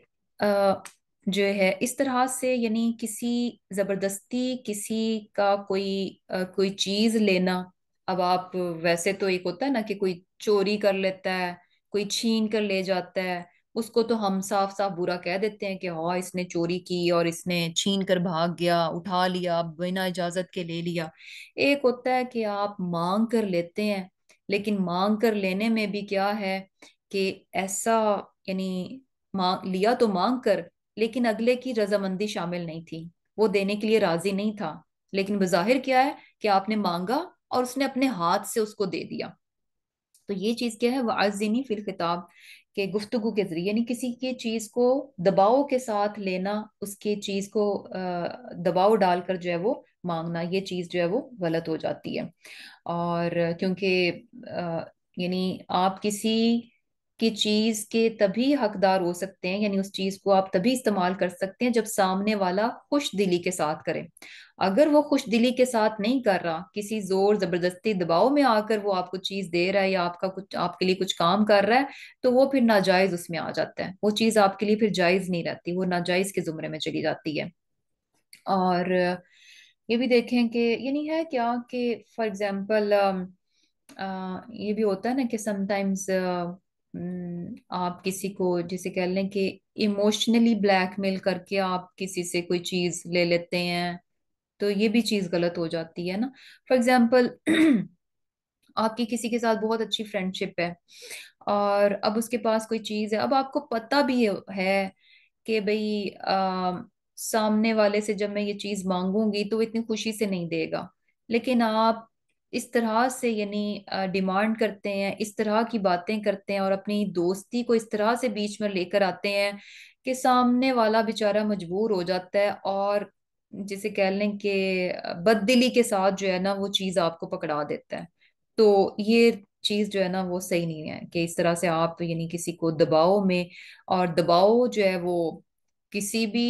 جو ہے اس طرح سے، یعنی کسی زبردستی کسی کا کوئی چیز لینا۔ اب آپ ویسے تو ایک ہوتا ہے نا کہ کوئی چوری کر لیتا ہے، کوئی چھین کر لے جاتا ہے، اس کو تو ہم صاف صاف برا کہہ دیتے ہیں کہ ہاں اس نے چوری کی اور اس نے چھین کر بھاگ گیا، اٹھا لیا بنا اجازت کے لے لیا۔ ایک ہوتا ہے کہ آپ مانگ کر لیتے ہیں، لیکن مانگ کر لینے میں بھی کیا ہے کہ ایسا، یعنی لیا تو مانگ کر، لیکن اگلے کی رضامندی شامل نہیں تھی، وہ دینے کے لیے راضی نہیں تھا، لیکن بظاہر کیا ہے کہ آپ نے مانگا اور اس نے اپنے ہاتھ سے اس کو دے دیا۔ تو یہ چیز کیا ہے، وَعَزِّنِي فِي الْخِطَابِ، کہ گفتگو کے ذریعے، یعنی کسی کی چیز کو دباؤ کے ساتھ لینا، اس کی چیز کو دباؤ ڈال کر جو ہے وہ مانگنا، یہ چیز جو ہے وہ غلط ہو جاتی ہے۔ اور کیونکہ یعنی آپ کسی کی چیز کے تبھی حقدار ہو سکتے ہیں، یعنی اس چیز کو آپ تبھی استعمال کر سکتے ہیں جب سامنے والا خوش دلی کے ساتھ کرے۔ اگر وہ خوش دلی کے ساتھ نہیں کر رہا، کسی زور زبردستی دباؤ میں آ کر وہ آپ کو چیز دے رہا ہے یا آپ کے لیے کچھ کام کر رہا ہے، تو وہ پھر ناجائز اس میں آ جاتا ہے، وہ چیز آپ کے لیے پھر جائز نہیں رہتی، وہ ناجائز کے زمرے میں چلی جاتی ہے۔ اور یہ بھی دیکھیں کہ یعنی ہے کیا کہ فار ایگزامپل یہ بھی ہوتا ہے نا کہ سم ٹائمز آپ کسی کو جیسے کہہ لیں کہ ایموشنلی بلیک میل کر کے آپ کسی سے کوئی چیز لے لیتے ہیں، تو یہ بھی چیز غلط ہو جاتی ہے نا۔ فار ایگزامپل آپ کی کسی کے ساتھ بہت اچھی فرینڈ شپ ہے، اور اب اس کے پاس کوئی چیز ہے، اب آپ کو پتہ بھی ہے کہ بھئی سامنے والے سے جب میں یہ چیز مانگوں گی تو وہ اتنی خوشی سے نہیں دے گا، لیکن آپ اس طرح سے یعنی ڈیمانڈ کرتے ہیں، اس طرح کی باتیں کرتے ہیں اور اپنی دوستی کو اس طرح سے بیچ میں لے کر آتے ہیں کہ سامنے والا بیچارہ مجبور ہو جاتا ہے، اور جسے کہہ لیں کہ بد دلی کے ساتھ جو ہے نا وہ چیز آپ کو پکڑا دیتا ہے۔ تو یہ چیز جو ہے نا وہ صحیح نہیں ہے کہ اس طرح سے آپ یعنی کسی کو دباؤ میں، اور دباؤ جو ہے وہ کسی بھی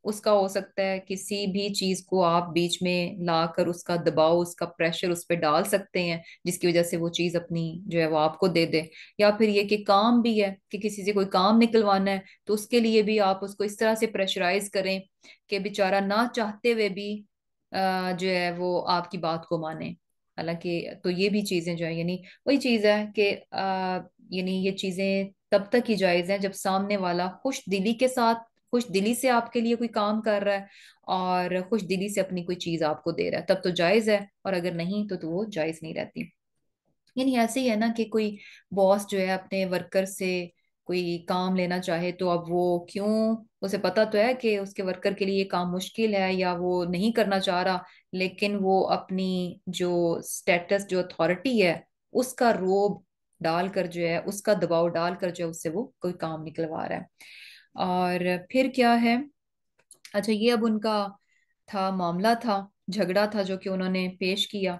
اس کا ہو سکتا ہے، کسی بھی چیز کو آپ بیچ میں لا کر اس کا دباؤ، اس کا پریشر اس پہ ڈال سکتے ہیں جس کی وجہ سے وہ چیز اپنی جو ہے وہ آپ کو دے دے۔ یا پھر یہ کہ کام بھی ہے کہ کسی سے کوئی کام نکلوانا ہے تو اس کے لیے بھی آپ اس کو اس طرح سے پریشرائز کریں کہ بیچارہ نہ چاہتے ہوئے بھی جو ہے وہ آپ کی بات کو مانے۔ حالانکہ تو یہ بھی چیزیں جو ہے، یعنی وہی چیز ہے کہ یعنی یہ چیزیں تب تک ہی جائز ہیں جب سامنے والا خوش دلی کے ساتھ خوش دلی سے آپ کے لیے کوئی کام کر رہا ہے اور خوش دلی سے اپنی کوئی چیز آپ کو دے رہا ہے، تب تو جائز ہے، اور اگر نہیں تو وہ جائز نہیں رہتی۔ یعنی ایسے ہی ہے نا کہ کوئی باس جو ہے اپنے ورکر سے کوئی کام لینا چاہے تو اب وہ کیوں، اسے پتا تو ہے کہ اس کے ورکر کے لیے یہ کام مشکل ہے یا وہ نہیں کرنا چاہ رہا، لیکن وہ اپنی جو سٹیٹس جو اتھارٹی ہے اس کا روب ڈال کر جو ہے، اس کا دباؤ ڈال کر جو ہے اس سے وہ کوئی کام نکلوا رہا ہے۔ اور پھر کیا ہے، اچھا یہ اب ان کا تھا معاملہ تھا، جھگڑا تھا جو کہ انہوں نے پیش کیا۔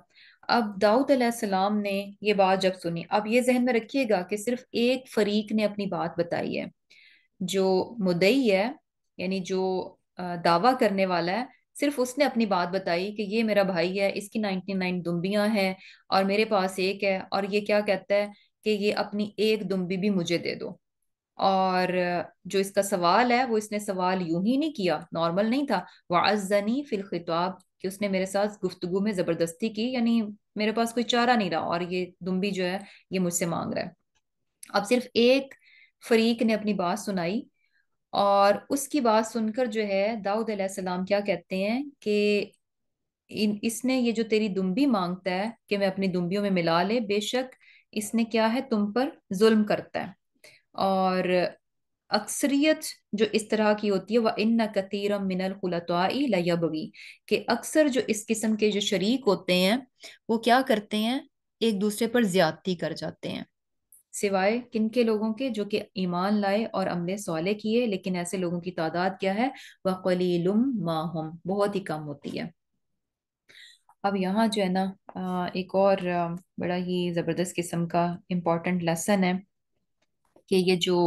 اب داؤد علیہ السلام نے یہ بات جب سنی، اب یہ ذہن میں رکھیے گا کہ صرف ایک فریق نے اپنی بات بتائی ہے، جو مدعی ہے یعنی جو دعویٰ کرنے والا ہے، صرف اس نے اپنی بات بتائی کہ یہ میرا بھائی ہے، اس کی 99 دمبیاں ہیں اور میرے پاس ایک ہے، اور یہ کیا کہتا ہے کہ یہ اپنی ایک دمبی بھی مجھے دے دو۔ اور جو اس کا سوال ہے وہ اس نے سوال یوں ہی نہیں کیا، نارمل نہیں تھا، وعزنی فی الخطاب، کہ اس نے میرے ساتھ گفتگو میں زبردستی کی، یعنی میرے پاس کوئی چارہ نہیں رہا اور یہ دمبی جو ہے یہ مجھ سے مانگ رہا ہے۔ اب صرف ایک فریق نے اپنی بات سنائی، اور اس کی بات سن کر جو ہے داؤد علیہ السلام کیا کہتے ہیں کہ اس نے یہ جو تیری دمبی مانگتا ہے کہ میں اپنی دمبیوں میں ملا لے، بے شک اس نے کیا ہے تم پر ظلم کرتا ہے۔ اور اکثریت جو اس طرح کی ہوتی ہے، وَإِنَّ كَثِيرًا مِنَ الْخُلَطَاءِ لَيَبْغِي، کہ اکثر جو اس قسم کے جو شریک ہوتے ہیں وہ کیا کرتے ہیں، ایک دوسرے پر زیادتی کر جاتے ہیں، سوائے کن کے لوگوں کے، جو کہ ایمان لائے اور عمل صالح کیے، لیکن ایسے لوگوں کی تعداد کیا ہے، وَقَلِيلٌ مَّا هُمْ، بہت ہی کم ہوتی ہے۔ اب یہاں جو ہے نا ایک اور بڑا ہی زبردست قسم کا امپورٹنٹ لیسن ہے کہ یہ جو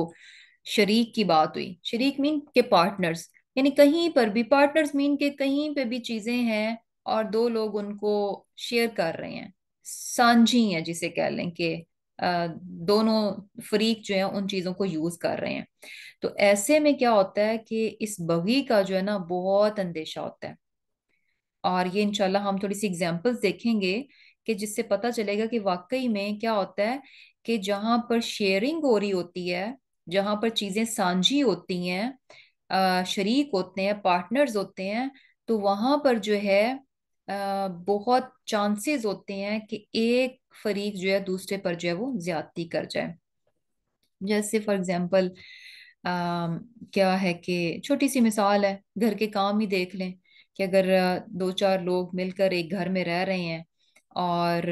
شریک کی بات ہوئی، شریک مین کے پارٹنرز، یعنی کہیں پر بھی پارٹنرز مین کے کہیں پہ بھی چیزیں ہیں اور دو لوگ ان کو شیئر کر رہے ہیں، سانجھی ہیں جسے کہہ لیں کہ دونوں فریق جو ہیں ان چیزوں کو یوز کر رہے ہیں، تو ایسے میں کیا ہوتا ہے کہ اس بغی کا جو ہے نا بہت اندیشہ ہوتا ہے۔ اور یہ انشاءاللہ ہم تھوڑی سی ایگزامپلس دیکھیں گے کہ جس سے پتہ چلے گا کہ واقعی میں کیا ہوتا ہے کہ جہاں پر شیئرنگ ہو رہی ہوتی ہے، جہاں پر چیزیں سانجھی ہوتی ہیں، شریک ہوتے ہیں، پارٹنرز ہوتے ہیں، تو وہاں پر جو ہے بہت چانسز ہوتے ہیں کہ ایک فریق جو ہے دوسرے پر جو ہے وہ زیادتی کر جائے۔ جیسے فار ایگزامپل کیا ہے کہ چھوٹی سی مثال ہے، گھر کے کام ہی دیکھ لیں کہ اگر دو چار لوگ مل کر ایک گھر میں رہ رہے ہیں اور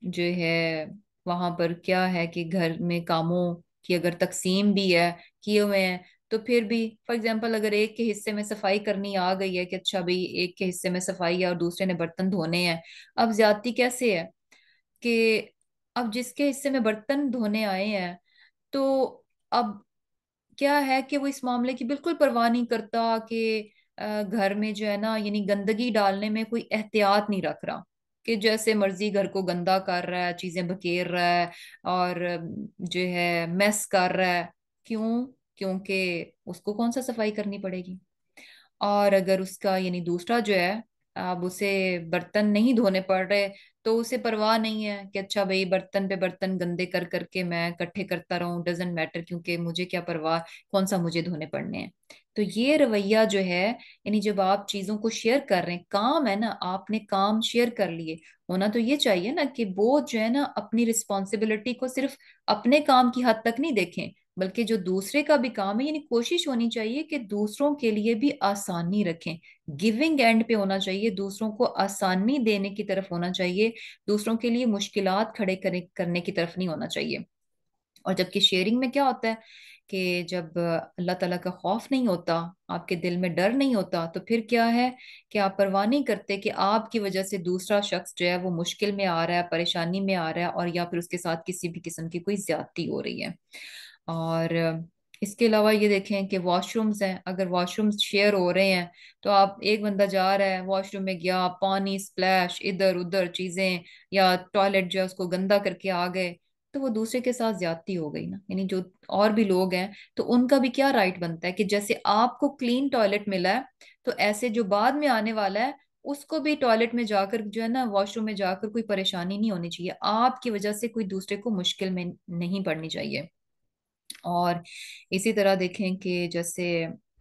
جو ہے وہاں پر کیا ہے کہ گھر میں کاموں کی اگر تقسیم بھی ہے کیے ہوئے ہیں، تو پھر بھی فار ایگزامپل اگر ایک کے حصے میں صفائی کرنی آ گئی ہے کہ اچھا بھئی ایک کے حصے میں صفائی ہے اور دوسرے نے برتن دھونے ہیں، اب زیادتی کیسے ہے کہ اب جس کے حصے میں برتن دھونے آئے ہیں تو اب کیا ہے کہ وہ اس معاملے کی بالکل پرواہ نہیں کرتا کہ گھر میں جو ہے نا یعنی گندگی ڈالنے میں کوئی احتیاط نہیں رکھ رہا، کہ جیسے مرضی گھر کو گندا کر رہا ہے، چیزیں بکھیر رہا ہے اور جو ہے میس کر رہا ہے۔ کیوں؟ کیونکہ اس کو کون سا صفائی کرنی پڑے گی، اور اگر اس کا یعنی دوسرا جو ہے اب اسے برتن نہیں دھونے پڑ رہے تو اسے پرواہ نہیں ہے کہ اچھا بھئی برتن پہ برتن گندے کر کر کے میں اکٹھے کرتا رہوں، ڈزنٹ میٹر، کیونکہ مجھے کیا پرواہ، کون سا مجھے دھونے پڑنے ہیں۔ تو یہ رویہ جو ہے، یعنی جب آپ چیزوں کو شیئر کر رہے ہیں، کام ہے نا، آپ نے کام شیئر کر لیے، ہونا تو یہ چاہیے نا کہ وہ جو ہے نا اپنی رسپانسبلٹی کو صرف اپنے کام کی حد تک نہیں دیکھیں، بلکہ جو دوسرے کا بھی کام ہے، یعنی کوشش ہونی چاہیے کہ دوسروں کے لیے بھی آسانی رکھیں، گیونگ اینڈ پہ ہونا چاہیے، دوسروں کو آسانی دینے کی طرف ہونا چاہیے، دوسروں کے لیے مشکلات کھڑے کرنے کی طرف نہیں ہونا چاہیے۔ اور جبکہ شیئرنگ میں کیا ہوتا ہے کہ جب اللہ تعالیٰ کا خوف نہیں ہوتا، آپ کے دل میں ڈر نہیں ہوتا، تو پھر کیا ہے کہ آپ پرواہ نہیں کرتے کہ آپ کی وجہ سے دوسرا شخص جو ہے وہ مشکل میں آ رہا ہے، پریشانی میں آ رہا ہے، اور یا پھر اس کے ساتھ کسی بھی قسم کی کوئی زیادتی ہو رہی ہے۔ اور اس کے علاوہ یہ دیکھیں کہ واش رومز ہیں، اگر واش رومز شیئر ہو رہے ہیں تو آپ ایک بندہ جا رہا ہے واش روم میں گیا، پانی سپلیش ادھر ادھر چیزیں، یا ٹوائلٹ جو ہے اس کو گندا کر کے آ گئے، تو وہ دوسرے کے ساتھ زیادتی ہو گئی نا، یعنی جو اور بھی لوگ ہیں تو ان کا بھی کیا رائٹ بنتا ہے کہ جیسے آپ کو کلین ٹوائلٹ ملا ہے تو ایسے جو بعد میں آنے والا ہے اس کو بھی ٹوائلٹ میں جا کر جو ہے نا واش روم میں جا کر کوئی پریشانی نہیں ہونی چاہیے، آپ کی وجہ سے کوئی دوسرے کو مشکل میں نہیں پڑنی چاہیے۔ اور اسی طرح دیکھیں کہ جیسے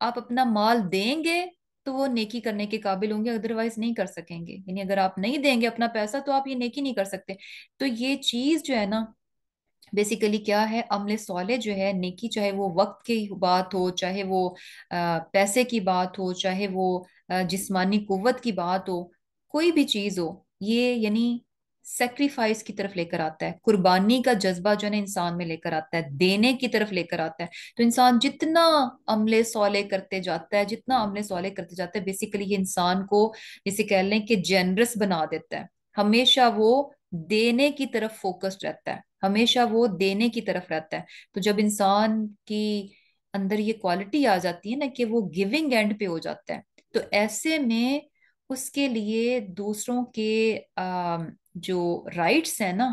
آپ اپنا مال دیں گے تو وہ نیکی کرنے کے قابل ہوں گے، ادروائز نہیں کر سکیں گے، یعنی اگر آپ نہیں دیں گے اپنا پیسہ تو آپ یہ نیکی نہیں کر سکتے۔ تو یہ چیز جو ہے نا بیسیکلی کیا ہے، عمل صالح جو ہے نیکی، چاہے وہ وقت کی بات ہو، چاہے وہ پیسے کی بات ہو، چاہے وہ جسمانی قوت کی بات ہو، کوئی بھی چیز ہو، یہ یعنی سیکریفائس کی طرف لے کر آتا ہے، قربانی کا جذبہ جو ہے نا انسان میں لے کر آتا ہے، دینے کی طرف لے کر آتا ہے۔ تو انسان جتنا عمل صالح کرتے جاتا ہے، جتنا عمل صالح کرتے جاتا ہے، بیسیکلی یہ انسان کو جسے کہہ لیں کہ جنرس بنا دیتا ہے، ہمیشہ وہ دینے کی طرف فوکسڈ رہتا ہے، ہمیشہ وہ دینے کی طرف رہتا ہے۔ تو جب انسان کی اندر یہ کوالٹی آ جاتی ہے نا کہ وہ گیونگ اینڈ پہ ہو جاتا ہے، تو ایسے میں اس کے لیے دوسروں کے جو رائٹس ہیں نا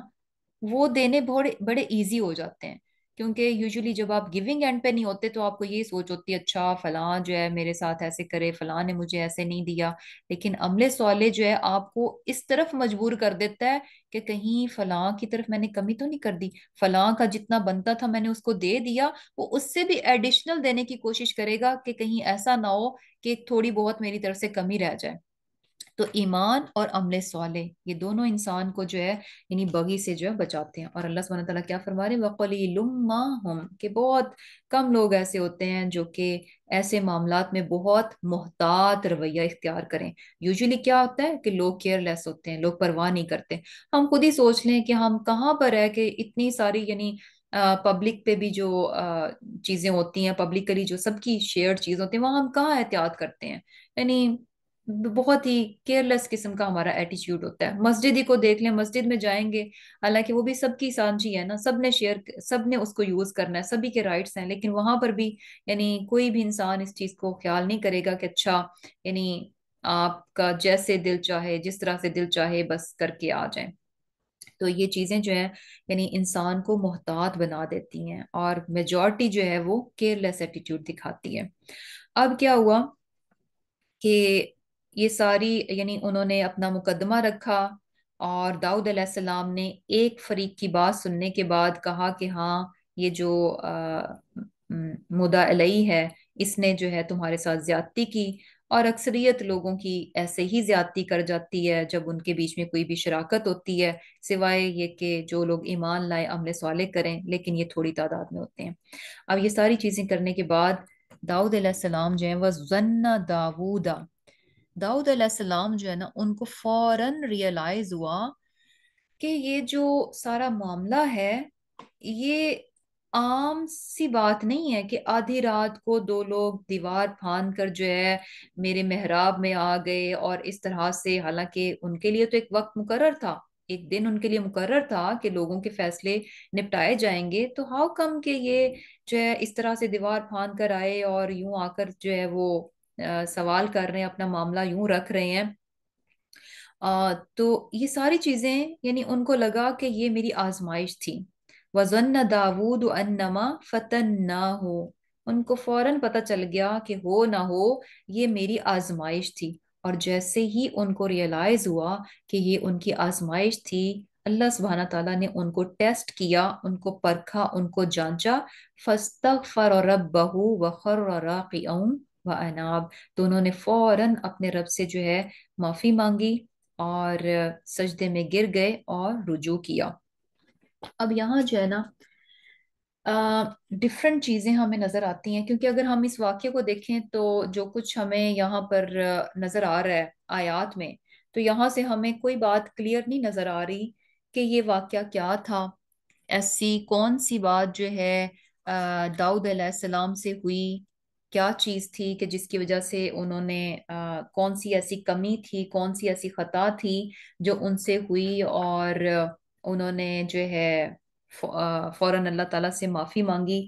وہ دینے بڑے بڑے ایزی ہو جاتے ہیں، کیونکہ یوزلی جب آپ گیونگ اینڈ پہ نہیں ہوتے تو آپ کو یہ سوچ ہوتی ہے اچھا فلاں جو ہے میرے ساتھ ایسے کرے، فلاں نے مجھے ایسے نہیں دیا، لیکن عمل صالح جو ہے آپ کو اس طرف مجبور کر دیتا ہے کہ کہیں فلاں کی طرف میں نے کمی تو نہیں کر دی، فلاں کا جتنا بنتا تھا میں نے اس کو دے دیا، وہ اس سے بھی ایڈیشنل دینے کی کوشش کرے گا کہ کہیں ایسا نہ ہو کہ تھوڑی بہت میری طرف سے کمی رہ جائے۔ تو ایمان اور عمل صالح یہ دونوں انسان کو جو ہے یعنی بغی سے جو ہے بچاتے ہیں۔ اور اللہ سبحانہ تعالیٰ کیا فرما رہے ہیں، وَقَلِيلٌ مَّا هُمْ، کہ بہت کم لوگ ایسے ہوتے ہیں جو کہ ایسے معاملات میں بہت محتاط رویہ اختیار کریں۔ یوزلی کیا ہوتا ہے کہ لوگ کیئر لیس ہوتے ہیں، لوگ پرواہ نہیں کرتے۔ ہم خود ہی سوچ لیں کہ ہم کہاں پر ہے کہ اتنی ساری یعنی پبلک پہ بھی جو چیزیں ہوتی ہیں، پبلکلی جو سب کی شیئرڈ چیز ہوتی ہیں، وہاں ہم کہاں احتیاط کرتے ہیں، یعنی بہت ہی کیئر لیس قسم کا ہمارا ایٹیچیوڈ ہوتا ہے۔ مسجد ہی کو دیکھ لیں، مسجد میں جائیں گے، حالانکہ وہ بھی سب کی سانجھی ہے نا، سب نے شیئر، سب نے اس کو یوز کرنا ہے، سبھی کے رائٹس ہیں، لیکن وہاں پر بھی یعنی کوئی بھی انسان اس چیز کو خیال نہیں کرے گا کہ اچھا یعنی آپ کا جیسے دل چاہے، جس طرح سے دل چاہے بس کر کے آ جائیں۔ تو یہ چیزیں جو ہیں یعنی انسان کو محتاط بنا دیتی ہیں، اور میجورٹی جو ہے وہ کیئر لیس ایٹیٹیوڈ دکھاتی ہے۔ اب کیا ہوا کہ یہ ساری یعنی انہوں نے اپنا مقدمہ رکھا، اور داؤد علیہ السلام نے ایک فریق کی بات سننے کے بعد کہا کہ ہاں یہ جو مدعا علیہ ہے اس نے جو ہے تمہارے ساتھ زیادتی کی، اور اکثریت لوگوں کی ایسے ہی زیادتی کر جاتی ہے جب ان کے بیچ میں کوئی بھی شراکت ہوتی ہے، سوائے یہ کہ جو لوگ ایمان لائے عمل صالح کریں، لیکن یہ تھوڑی تعداد میں ہوتے ہیں۔ اب یہ ساری چیزیں کرنے کے بعد داؤد علیہ السلام جو ہے وہ داؤد علیہ السلام جو ہے نا ان کو فوراً ریئلائز ہوا کہ یہ جو سارا معاملہ ہے یہ عام سی بات نہیں ہے کہ آدھی رات کو دو لوگ دیوار پھاند کر جو ہے میرے محراب میں آ گئے اور اس طرح سے، حالانکہ ان کے لیے تو ایک وقت مقرر تھا، ایک دن ان کے لیے مقرر تھا کہ لوگوں کے فیصلے نپٹائے جائیں گے، تو ہاؤ کم کہ یہ جو ہے اس طرح سے دیوار پھاند کر آئے اور یوں آ کر جو ہے وہ سوال کر رہے ہیں، اپنا معاملہ یوں رکھ رہے ہیں۔ تو یہ ساری چیزیں یعنی ان کو لگا کہ یہ میری آزمائش تھی۔ وَظَنَّ داود انما فَتَنَّاهُ، ان کو فوراً پتہ چل گیا کہ ہو نہ ہو یہ میری آزمائش تھی، اور جیسے ہی ان کو ریئلائز ہوا کہ یہ ان کی آزمائش تھی، اللہ سبحانہ تعالیٰ نے ان کو ٹیسٹ کیا، ان کو پرکھا، ان کو جانچا۔ فَاسْتَغْفَرَ رَبَّهُ وَخَرَّ رَاكِعًا وَأَنَابَ، تو انہوں نے فوراً اپنے رب سے جو ہے معافی مانگی اور سجدے میں گر گئے اور رجوع کیا۔ اب یہاں جو ہے نا ڈفرینٹ چیزیں ہمیں نظر آتی ہیں، کیونکہ اگر ہم اس واقعے کو دیکھیں تو جو کچھ ہمیں یہاں پر نظر آ رہا ہے آیات میں، تو یہاں سے ہمیں کوئی بات کلیئر نہیں نظر آ رہی کہ یہ واقعہ کیا تھا، ایسی کون سی بات جو ہے داؤد علیہ السلام سے ہوئی، کیا چیز تھی کہ جس کی وجہ سے انہوں نے کون سی ایسی کمی تھی، کون سی ایسی خطا تھی جو ان سے ہوئی، اور انہوں نے جو ہے فوراً اللہ تعالیٰ سے معافی مانگی۔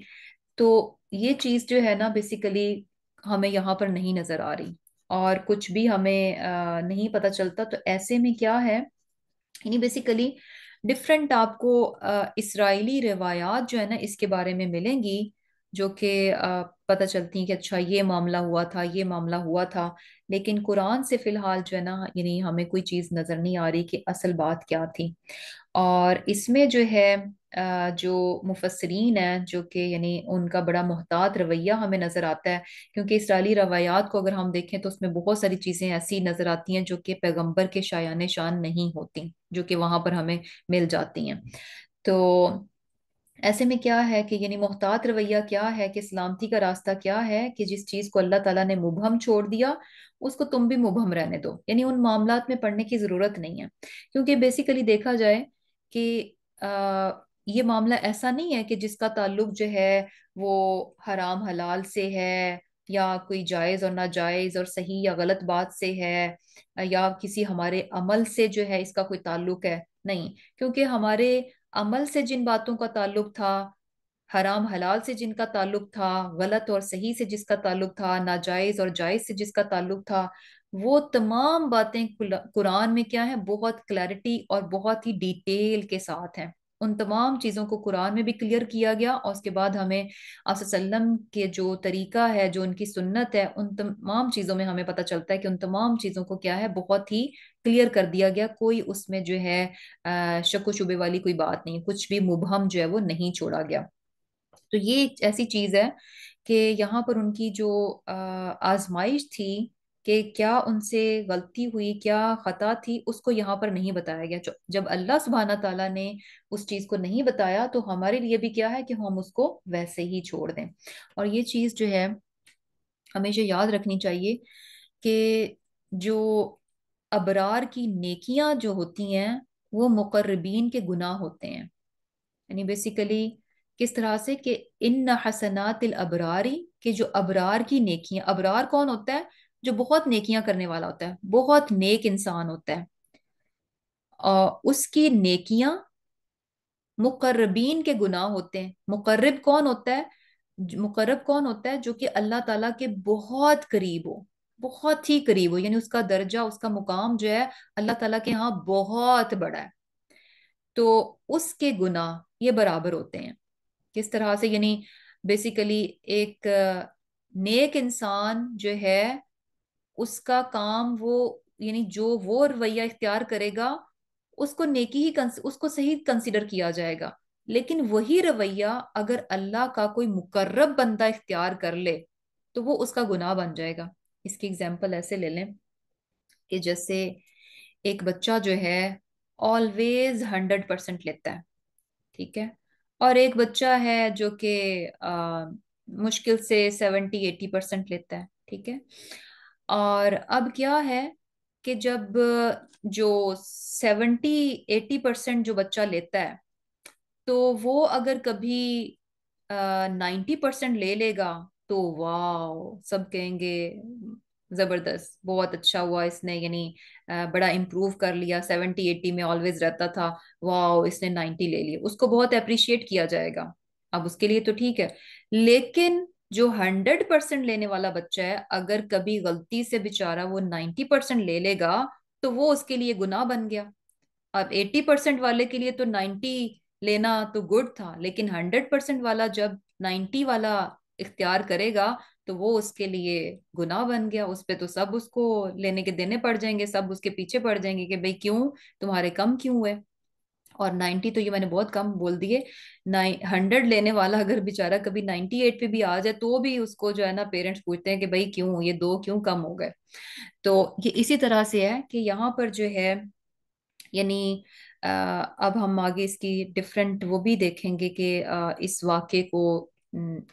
تو یہ چیز جو ہے نا بیسیکلی ہمیں یہاں پر نہیں نظر آ رہی، اور کچھ بھی ہمیں نہیں پتہ چلتا۔ تو ایسے میں کیا ہے، یعنی بیسیکلی ڈفرینٹ آپ کو اسرائیلی روایات جو ہے نا اس کے بارے میں ملیں گی، جو کہ پتہ چلتی ہیں کہ اچھا یہ معاملہ ہوا تھا، یہ معاملہ ہوا تھا، لیکن قرآن سے فی الحال جو ہے نا یعنی ہمیں کوئی چیز نظر نہیں آ رہی کہ اصل بات کیا تھی۔ اور اس میں جو ہے جو مفسرین ہیں جو کہ یعنی ان کا بڑا محتاط رویہ ہمیں نظر آتا ہے، کیونکہ اسرائیلی روایات کو اگر ہم دیکھیں تو اس میں بہت ساری چیزیں ایسی نظر آتی ہیں جو کہ پیغمبر کے شایان شان نہیں ہوتی، جو کہ وہاں پر ہمیں مل جاتی ہیں۔ تو ایسے میں کیا ہے کہ یعنی محتاط رویہ کیا ہے کہ سلامتی کا راستہ کیا ہے کہ جس چیز کو اللہ تعالیٰ نے مبہم چھوڑ دیا اس کو تم بھی مبہم رہنے دو، یعنی ان معاملات میں پڑھنے کی ضرورت نہیں ہے، کیونکہ بیسیکلی دیکھا جائے کہ آ, یہ معاملہ ایسا نہیں ہے کہ جس کا تعلق جو ہے وہ حرام حلال سے ہے، یا کوئی جائز اور ناجائز اور صحیح یا غلط بات سے ہے، یا کسی ہمارے عمل سے جو ہے اس کا کوئی تعلق ہے، نہیں، کیونکہ ہمارے عمل سے جن باتوں کا تعلق تھا، حرام حلال سے جن کا تعلق تھا، غلط اور صحیح سے جس کا تعلق تھا، ناجائز اور جائز سے جس کا تعلق تھا، وہ تمام باتیں قرآن میں کیا ہیں، بہت کلیرٹی اور بہت ہی ڈیٹیل کے ساتھ ہیں۔ ان تمام چیزوں کو قرآن میں بھی کلیئر کیا گیا، اور اس کے بعد ہمیں آپ صلی اللہ علیہ وسلم کے جو طریقہ ہے، جو ان کی سنت ہے، ان تمام چیزوں میں ہمیں پتہ چلتا ہے کہ ان تمام چیزوں کو کیا ہے، بہت ہی کلیئر کر دیا گیا، کوئی اس میں جو ہے شک و شبے والی کوئی بات نہیں، کچھ بھی مبہم جو ہے وہ نہیں چھوڑا گیا۔ تو یہ ایک ایسی چیز ہے کہ یہاں پر ان کی جو آزمائش تھی کہ کیا ان سے غلطی ہوئی، کیا خطا تھی، اس کو یہاں پر نہیں بتایا گیا۔ جب اللہ سبحانہ تعالیٰ نے اس چیز کو نہیں بتایا تو ہمارے لیے بھی کیا ہے کہ ہم اس کو ویسے ہی چھوڑ دیں۔ اور یہ چیز جو ہے ہمیشہ یاد رکھنی چاہیے کہ جو ابرار کی نیکیاں جو ہوتی ہیں وہ مقربین کے گناہ ہوتے ہیں، یعنی بیسیکلی کس طرح سے کہ ان حسنات الابراری، کہ جو ابرار کی نیکیاں، ابرار کون ہوتا ہے؟ جو بہت نیکیاں کرنے والا ہوتا ہے، بہت نیک انسان ہوتا ہے، اور اس کی نیکیاں مقربین کے گناہ ہوتے ہیں۔ مقرب کون ہوتا ہے؟ مقرب کون ہوتا ہے؟ جو کہ اللہ تعالیٰ کے بہت قریب ہو، بہت ہی قریب ہو، یعنی اس کا درجہ، اس کا مقام جو ہے اللہ تعالیٰ کے ہاں بہت بڑا ہے، تو اس کے گناہ یہ برابر ہوتے ہیں۔ کس طرح سے؟ یعنی بیسیکلی ایک نیک انسان جو ہے اس کا کام وہ، یعنی جو وہ رویہ اختیار کرے گا اس کو نیکی ہی اس کو صحیح کنسیڈر کیا جائے گا، لیکن وہی رویہ اگر اللہ کا کوئی مقرب بندہ اختیار کر لے تو وہ اس کا گناہ بن جائے گا۔ اس کی اگزامپل ایسے لے لیں کہ جیسے ایک بچہ جو ہے آلویز 100% لیتا ہے، ٹھیک ہے، اور ایک بچہ ہے جو کہ مشکل سے 70-80% لیتا ہے، ٹھیک ہے، اور اب کیا ہے کہ جب جو 70-80% جو بچہ لیتا ہے تو وہ اگر کبھی 90% لے لے گا تو واو، سب کہیں گے زبردست، بہت اچھا ہوا اس نے، یعنی بڑا امپروو کر لیا، 70-80 میں آلویز رہتا تھا، واو اس نے 90 لے لیا، اس کو بہت اپریشیٹ کیا جائے گا، اب اس کے لیے تو ٹھیک ہے۔ لیکن جو 100% لینے والا بچہ ہے اگر کبھی غلطی سے بےچارا وہ 90% لے لے گا تو وہ اس کے لیے گناہ بن گیا۔ اب 80% والے کے لیے تو 90 لینا تو گڈ تھا، لیکن 100% والا جب 90 والا اختیار کرے گا تو وہ اس کے لیے گناہ بن گیا، اس پہ تو سب اس کو لینے کے دینے پڑ جائیں گے، سب اس کے پیچھے پڑ جائیں گے کہ بھئی کیوں تمہارے کم کیوں ہوئے، اور 90 تو یہ میں نے بہت کم بول دیے، 100 لینے والا اگر بیچارہ کبھی 98 پہ بھی آ جائے تو بھی اس کو جو ہے نا پیرنٹس پوچھتے ہیں کہ بھئی کیوں یہ 2 کیوں کم ہو گئے۔ تو یہ اسی طرح سے ہے کہ یہاں پر جو ہے یعنی اب ہم آگے اس کی ڈفرینٹ وہ بھی دیکھیں گے کہ اس واقعے کو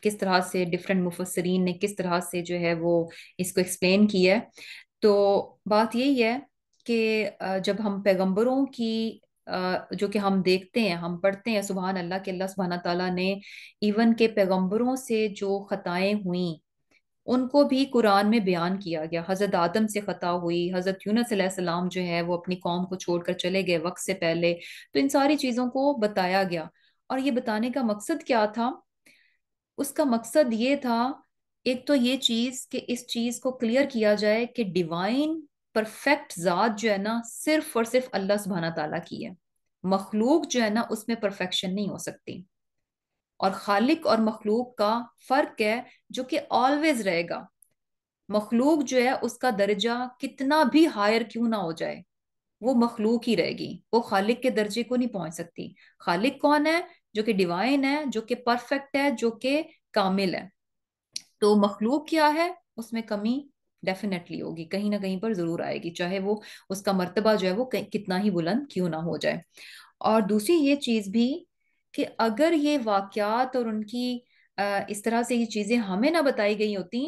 کس طرح سے ڈفرینٹ مفسرین نے کس طرح سے جو ہے وہ اس کو ایکسپلین کیا ہے۔ تو بات یہی ہے کہ جب ہم پیغمبروں کی جو کہ ہم دیکھتے ہیں، ہم پڑھتے ہیں سبحان اللہ کہ اللہ سبحانہ تعالیٰ نے ایون کے پیغمبروں سے جو خطائیں ہوئیں ان کو بھی قرآن میں بیان کیا گیا۔ حضرت آدم سے خطا ہوئی، حضرت یونس علیہ السلام جو ہے وہ اپنی قوم کو چھوڑ کر چلے گئے وقت سے پہلے، تو ان ساری چیزوں کو بتایا گیا، اور یہ بتانے کا مقصد کیا تھا؟ اس کا مقصد یہ تھا ایک تو یہ چیز کہ اس چیز کو کلیئر کیا جائے کہ ڈیوائن پرفیکٹ ذات جو ہے نا صرف اور صرف اللہ سبحانہ تعالیٰ کی ہے، مخلوق جو ہے نا اس میں پرفیکشن نہیں ہو سکتی، اور خالق اور مخلوق کا فرق ہے جو کہ آلویز رہے گا۔ مخلوق جو ہے اس کا درجہ کتنا بھی ہائر کیوں نہ ہو جائے، وہ مخلوق ہی رہے گی، وہ خالق کے درجے کو نہیں پہنچ سکتی۔ خالق کون ہے؟ جو کہ ڈیوائن ہے، جو کہ پرفیکٹ ہے، جو کہ کامل ہے۔ تو مخلوق کیا ہے؟ اس میں کمی ڈیفینیٹلی ہوگی، کہیں نہ کہیں پر ضرور آئے گی، چاہے وہ اس کا مرتبہ جو ہے وہ کتنا ہی بلند کیوں نہ ہو جائے۔ اور دوسری یہ چیز بھی کہ اگر یہ واقعات اور ان کی اس طرح سے یہ چیزیں ہمیں نہ بتائی گئی ہوتی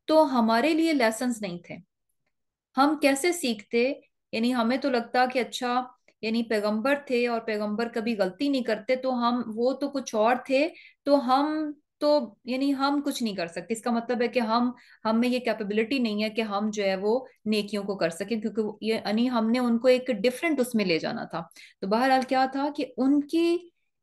تو ہمارے لیے لیسنز نہیں تھے، ہم کیسے سیکھتے؟ یعنی ہمیں تو لگتا کہ اچھا، یعنی پیغمبر تھے اور پیغمبر کبھی غلطی نہیں کرتے، تو ہم وہ تو کچھ اور تھے، تو ہم تو یعنی ہم کچھ نہیں کر سکتے، اس کا مطلب ہے کہ ہم میں یہ کیپیبلٹی نہیں ہے کہ ہم جو ہے وہ نیکیوں کو کر سکیں، کیونکہ یعنی ہم نے ان کو ایک ڈفرینٹ اس میں لے جانا تھا۔ تو بہرحال کیا تھا کہ ان کی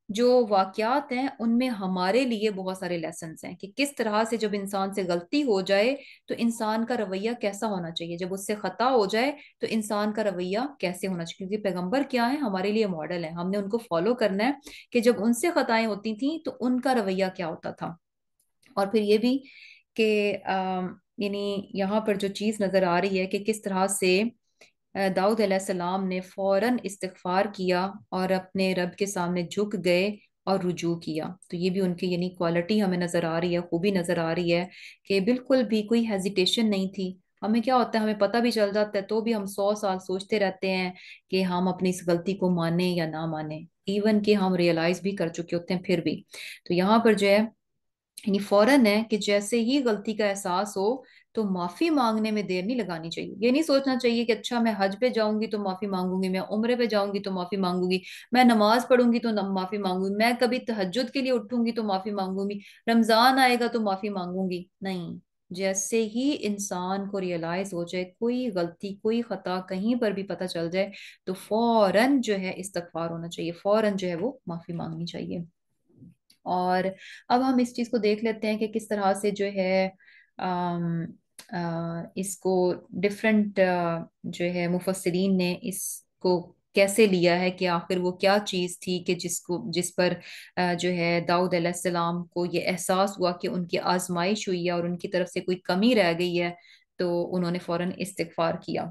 جو واقعات ہیں ان میں ہمارے لیے بہت سارے لیسنز ہیں کہ کس طرح سے جب انسان سے غلطی ہو جائے تو انسان کا رویہ کیسا ہونا چاہیے، جب اس سے خطا ہو جائے تو انسان کا رویہ کیسے ہونا چاہیے، کیونکہ پیغمبر کیا ہے؟ ہمارے لیے ماڈل ہے، ہم نے ان کو فالو کرنا ہے کہ جب ان سے خطائیں ہوتی تھیں تو ان کا رویہ کیا ہوتا تھا۔ اور پھر یہ بھی کہ یعنی یہاں پر جو چیز نظر آ رہی ہے کہ کس طرح سے داؤد علیہ السلام نے فوراً استغفار کیا اور اپنے رب کے سامنے جھک گئے اور رجوع کیا، تو یہ بھی ان کی یعنی کوالٹی ہمیں نظر آ رہی ہے، خوبی نظر آ رہی ہے کہ بالکل بھی کوئی ہیزیٹیشن نہیں تھی۔ ہمیں کیا ہوتا ہے، ہمیں پتہ بھی چل جاتا ہے تو بھی ہم 100 سال سوچتے رہتے ہیں کہ ہم اپنی اس غلطی کو مانیں یا نہ مانیں، ایون کہ ہم ریئلائز بھی کر چکے ہوتے ہیں پھر بھی۔ تو یہاں پر جو ہے یعنی فوراً ہے کہ جیسے ہی غلطی کا احساس ہو تو معافی مانگنے میں دیر نہیں لگانی چاہیے، یہ نہیں سوچنا چاہیے کہ اچھا میں حج پہ جاؤں گی تو معافی مانگوں گی، میں عمرے پہ جاؤں گی تو معافی مانگوں گی، میں نماز پڑھوں گی تو معافی مانگوں گی، میں کبھی تہجد کے لیے اٹھوں گی تو معافی مانگوں گی، رمضان آئے گا تو معافی مانگوں گی، نہیں۔ جیسے ہی انسان کو ریئلائز ہو جائے کوئی غلطی کوئی خطا کہیں پر بھی پتہ چل جائے تو فوراً جو ہے استغفار ہونا چاہیے، فوراً جو ہے وہ معافی مانگنی چاہیے۔ اور اب ہم اس چیز کو دیکھ لیتے ہیں کہ کس طرح سے جو ہے اس کو ڈفرینٹ جو ہے مفسرین نے اس کو کیسے لیا ہے کہ آخر وہ کیا چیز تھی کہ جس پر جو ہے داؤد علیہ السلام کو یہ احساس ہوا کہ ان کی آزمائش ہوئی ہے اور ان کی طرف سے کوئی کمی رہ گئی ہے، تو انہوں نے فوراً استغفار کیا۔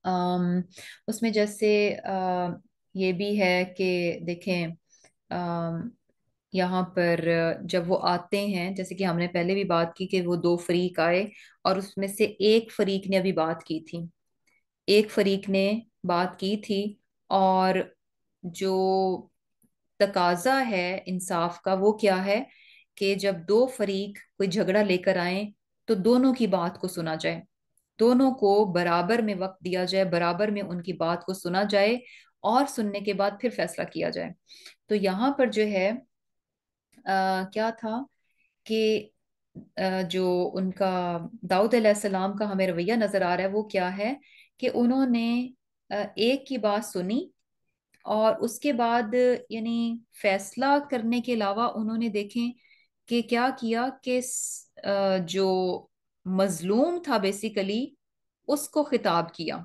آم، اس میں جیسے یہ بھی ہے کہ دیکھیں یہاں پر جب وہ آتے ہیں، جیسے کہ ہم نے پہلے بھی بات کی کہ وہ دو فریق آئے اور اس میں سے ایک فریق نے ابھی بات کی تھی، ایک فریق نے بات کی تھی، اور جو تقاضا ہے انصاف کا وہ کیا ہے کہ جب دو فریق کوئی جھگڑا لے کر آئیں تو دونوں کی بات کو سنا جائے، دونوں کو برابر میں وقت دیا جائے، برابر میں ان کی بات کو سنا جائے، اور سننے کے بعد پھر فیصلہ کیا جائے۔ تو یہاں پر جو ہے کیا تھا کہ جو ان کا داؤد علیہ السلام کا ہمیں رویہ نظر آ رہا ہے وہ کیا ہے کہ انہوں نے ایک کی بات سنی اور اس کے بعد یعنی فیصلہ کرنے کے علاوہ انہوں نے دیکھیں کہ کیا کیا کہ جو مظلوم تھا بیسیکلی اس کو خطاب کیا،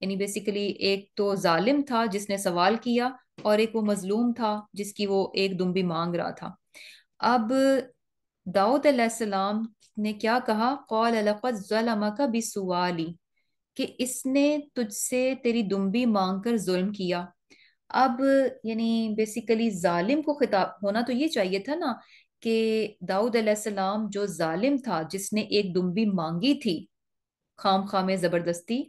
یعنی بیسیکلی ایک تو ظالم تھا جس نے سوال کیا اور ایک وہ مظلوم تھا جس کی وہ ایک دم بھی مانگ رہا تھا۔ اب داؤد علیہ السلام نے کیا کہا؟ قال لقد ظلمک بسوالی، کہ اس نے تجھ سے تیری دمبی مانگ کر ظلم کیا۔ اب یعنی بیسیکلی ظالم کو خطاب ہونا تو یہ چاہیے تھا نا کہ داؤد علیہ السلام جو ظالم تھا جس نے ایک دمبی مانگی تھی خام خام زبردستی،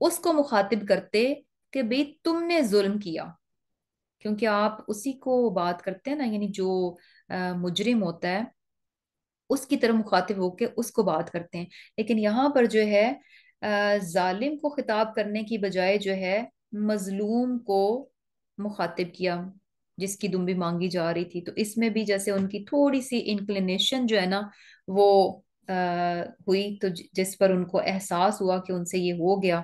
اس کو مخاطب کرتے کہ بھئی تم نے ظلم کیا، کیونکہ آپ اسی کو بات کرتے ہیں نا، یعنی جو مجرم ہوتا ہے اس کی طرف مخاطب ہو کے اس کو بات کرتے ہیں۔ لیکن یہاں پر جو ہے ظالم کو خطاب کرنے کی بجائے جو ہے مظلوم کو مخاطب کیا جس کی دمبی مانگی جا رہی تھی، تو اس میں بھی جیسے ان کی تھوڑی سی انکلینیشن جو ہے نا وہ ہوئی، تو جس پر ان کو احساس ہوا کہ ان سے یہ ہو گیا،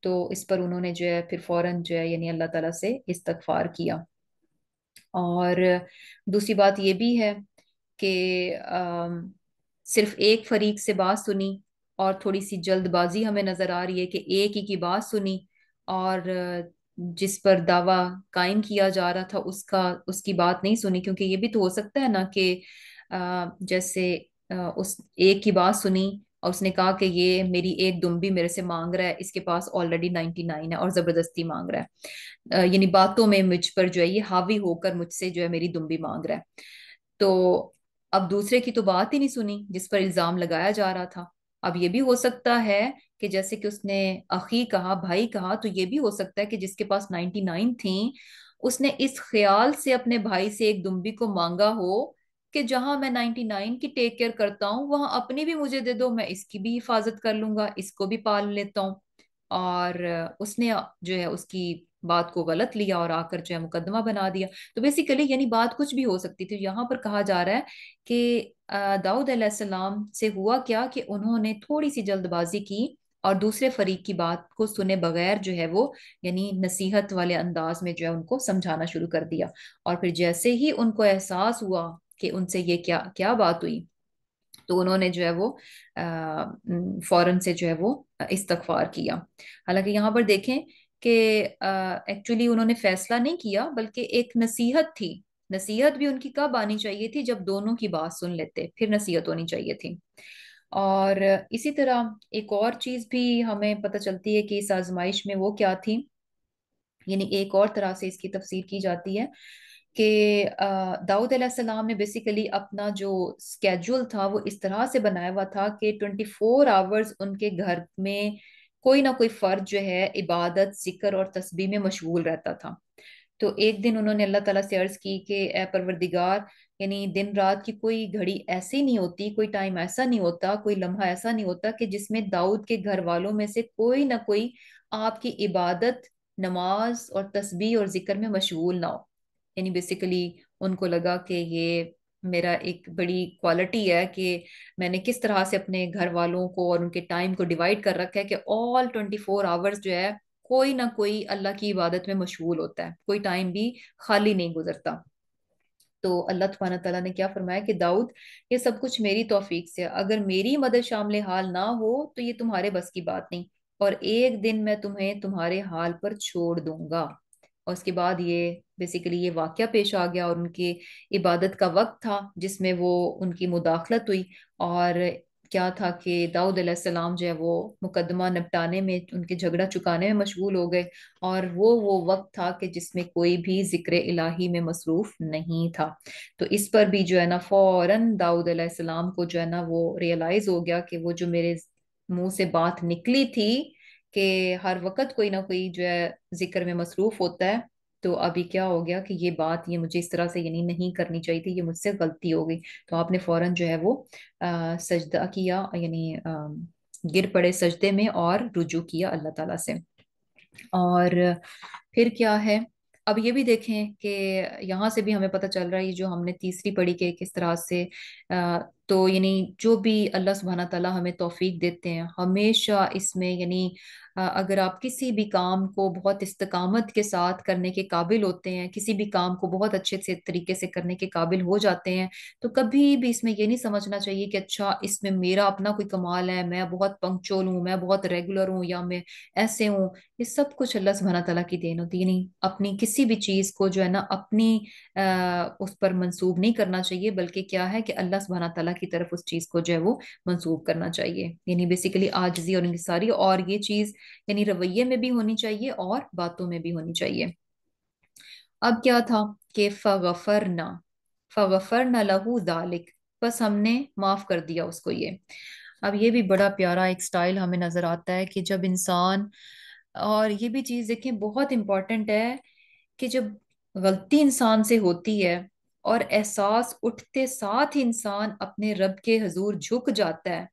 تو اس پر انہوں نے جو ہے پھر فوراً جو ہے یعنی اللہ تعالیٰ سے استغفار کیا۔ اور دوسری بات یہ بھی ہے کہ صرف ایک فریق سے بات سنی اور تھوڑی سی جلد بازی ہمیں نظر آ رہی ہے کہ ایک ہی کی بات سنی اور جس پر دعویٰ قائم کیا جا رہا تھا اس کی بات نہیں سنی، کیونکہ یہ بھی تو ہو سکتا ہے نا کہ جیسے اس ایک کی بات سنی اور اس نے کہا کہ یہ میری ایک دمبی میرے سے مانگ رہا ہے، اس کے پاس آلریڈی 99 ہے اور زبردستی مانگ رہا ہے، یعنی باتوں میں مجھ پر جو ہے یہ حاوی ہو کر مجھ سے جو ہے میری دمبی مانگ رہا ہے۔ تو اب دوسرے کی تو بات ہی نہیں سنی جس پر الزام لگایا جا رہا تھا۔ اب یہ بھی ہو سکتا ہے کہ جیسے کہ اس نے اخی کہا، بھائی کہا، تو یہ بھی ہو سکتا ہے کہ جس کے پاس 99 تھیں اس نے اس خیال سے اپنے بھائی سے ایک دمبی کو مانگا ہو کہ جہاں میں 99 کی ٹیک کیئر کرتا ہوں وہاں اپنی بھی مجھے دے دو، میں اس کی بھی حفاظت کر لوں گا، اس کو بھی پال لیتا ہوں۔ اور اس نے جو ہے اس کی بات کو غلط لیا اور آ کر جو ہے مقدمہ بنا دیا۔ تو بیسیکلی یعنی بات کچھ بھی ہو سکتی تھی۔ یہاں پر کہا جا رہا ہے کہ داؤد علیہ السلام سے ہوا کیا کہ انہوں نے تھوڑی سی جلد بازی کی اور دوسرے فریق کی بات کو سنے بغیر جو ہے وہ یعنی نصیحت والے انداز میں جو ہے ان کو سمجھانا شروع کر دیا۔ اور پھر جیسے ہی ان کو احساس ہوا کہ ان سے یہ کیا کیا بات ہوئی تو انہوں نے جو ہے وہ فوراً سے جو ہے وہ استغفار کیا۔ حالانکہ یہاں پر دیکھیں کہ ایکچولی انہوں نے فیصلہ نہیں کیا بلکہ ایک نصیحت تھی۔ نصیحت بھی ان کی کب آنی چاہیے تھی؟ جب دونوں کی بات سن لیتے پھر نصیحت ہونی چاہیے تھی۔ اور اسی طرح ایک اور چیز بھی ہمیں پتہ چلتی ہے کہ اس آزمائش میں وہ کیا تھی، یعنی ایک اور طرح سے اس کی تفسیر کی جاتی ہے کہ داؤد علیہ السلام نے بیسیکلی اپنا جو اسکیجول تھا وہ اس طرح سے بنایا ہوا تھا کہ 24 آورز ان کے گھر میں کوئی نہ کوئی فرد جو ہے عبادت، ذکر اور تسبیح میں مشغول رہتا تھا۔ تو ایک دن انہوں نے اللہ تعالیٰ سے عرض کی کہ اے پروردگار، یعنی دن رات کی کوئی گھڑی ایسی نہیں ہوتی، کوئی ٹائم ایسا نہیں ہوتا، کوئی لمحہ ایسا نہیں ہوتا کہ جس میں داؤد کے گھر والوں میں سے کوئی نہ کوئی آپ کی عبادت، نماز اور تسبیح اور ذکر میں مشغول نہ ہو۔ یعنی بیسیکلی ان کو لگا کہ یہ میرا ایک بڑی کوالٹی ہے کہ میں نے کس طرح سے اپنے گھر والوں کو اور ان کے ٹائم کو ڈیوائڈ کر رکھا ہے کہ آل 24 آورز جو ہے کوئی نہ کوئی اللہ کی عبادت میں مشغول ہوتا ہے، کوئی ٹائم بھی خالی نہیں گزرتا۔ تو اللہ سبحانہ تعالیٰ نے کیا فرمایا کہ داؤد، یہ سب کچھ میری توفیق سے، اگر میری مدد شامل حال نہ ہو تو یہ تمہارے بس کی بات نہیں، اور ایک دن میں تمہیں تمہارے حال پر چھوڑ دوں گا۔ اور اس کے بعد یہ بیسیکلی یہ واقعہ پیش آ گیا اور ان کی عبادت کا وقت تھا جس میں وہ ان کی مداخلت ہوئی۔ اور کیا تھا کہ داؤد علیہ السلام جو ہے وہ مقدمہ نپٹانے میں، ان کے جھگڑا چکانے میں مشغول ہو گئے، اور وہ وقت تھا کہ جس میں کوئی بھی ذکر الہی میں مصروف نہیں تھا۔ تو اس پر بھی جو ہے نا فوراً داؤد علیہ السلام کو جو ہے نا وہ ریئلائز ہو گیا کہ وہ جو میرے منہ سے بات نکلی تھی کہ ہر وقت کوئی نہ کوئی جو ہے ذکر میں مصروف ہوتا ہے، تو ابھی کیا ہو گیا کہ یہ بات یہ مجھے اس طرح سے یعنی نہیں کرنی چاہیے تھی، یہ مجھ سے غلطی ہو گئی۔ تو آپ نے فوراً جو ہے وہ سجدہ کیا، یعنی گر پڑے سجدے میں اور رجوع کیا اللہ تعالیٰ سے۔ اور پھر کیا ہے، اب یہ بھی دیکھیں کہ یہاں سے بھی ہمیں پتہ چل رہا ہے، یہ جو ہم نے تیسری پڑھی کہ کس طرح سے تو یعنی جو بھی اللہ سبحانہ تعالیٰ ہمیں توفیق دیتے ہیں ہمیشہ اس میں یعنی اگر آپ کسی بھی کام کو بہت استقامت کے ساتھ کرنے کے قابل ہوتے ہیں، کسی بھی کام کو بہت اچھے سے طریقے سے کرنے کے قابل ہو جاتے ہیں، تو کبھی بھی اس میں یہ نہیں سمجھنا چاہیے کہ اچھا اس میں میرا اپنا کوئی کمال ہے، میں بہت پنکچول ہوں، میں بہت ریگولر ہوں، یا میں ایسے ہوں۔ یہ سب کچھ اللہ سبحانہ تعالیٰ کی دین ہوتی ہے، نہیں اپنی کسی بھی چیز کو جو ہے نا اپنی اس پر منسوب نہیں کرنا چاہیے، بلکہ کیا ہے کہ اللہ سبحانہ تعالیٰ کی طرف اس چیز کو جو ہے وہ منسوب کرنا چاہیے، یعنی بیسیکلی عاجزی اور انکساری، اور یہ چیز یعنی رویے میں بھی ہونی چاہیے اور باتوں میں بھی ہونی چاہیے۔ اب کیا تھا کہ فغفرنا لہو ذالک، بس ہم نے معاف کر دیا اس کو۔ یہ اب یہ بھی بڑا پیارا ایک سٹائل ہمیں نظر آتا ہے کہ جب انسان، اور یہ بھی چیز دیکھیں بہت امپورٹنٹ ہے کہ جب غلطی انسان سے ہوتی ہے اور احساس اٹھتے ساتھ ہی انسان اپنے رب کے حضور جھک جاتا ہے،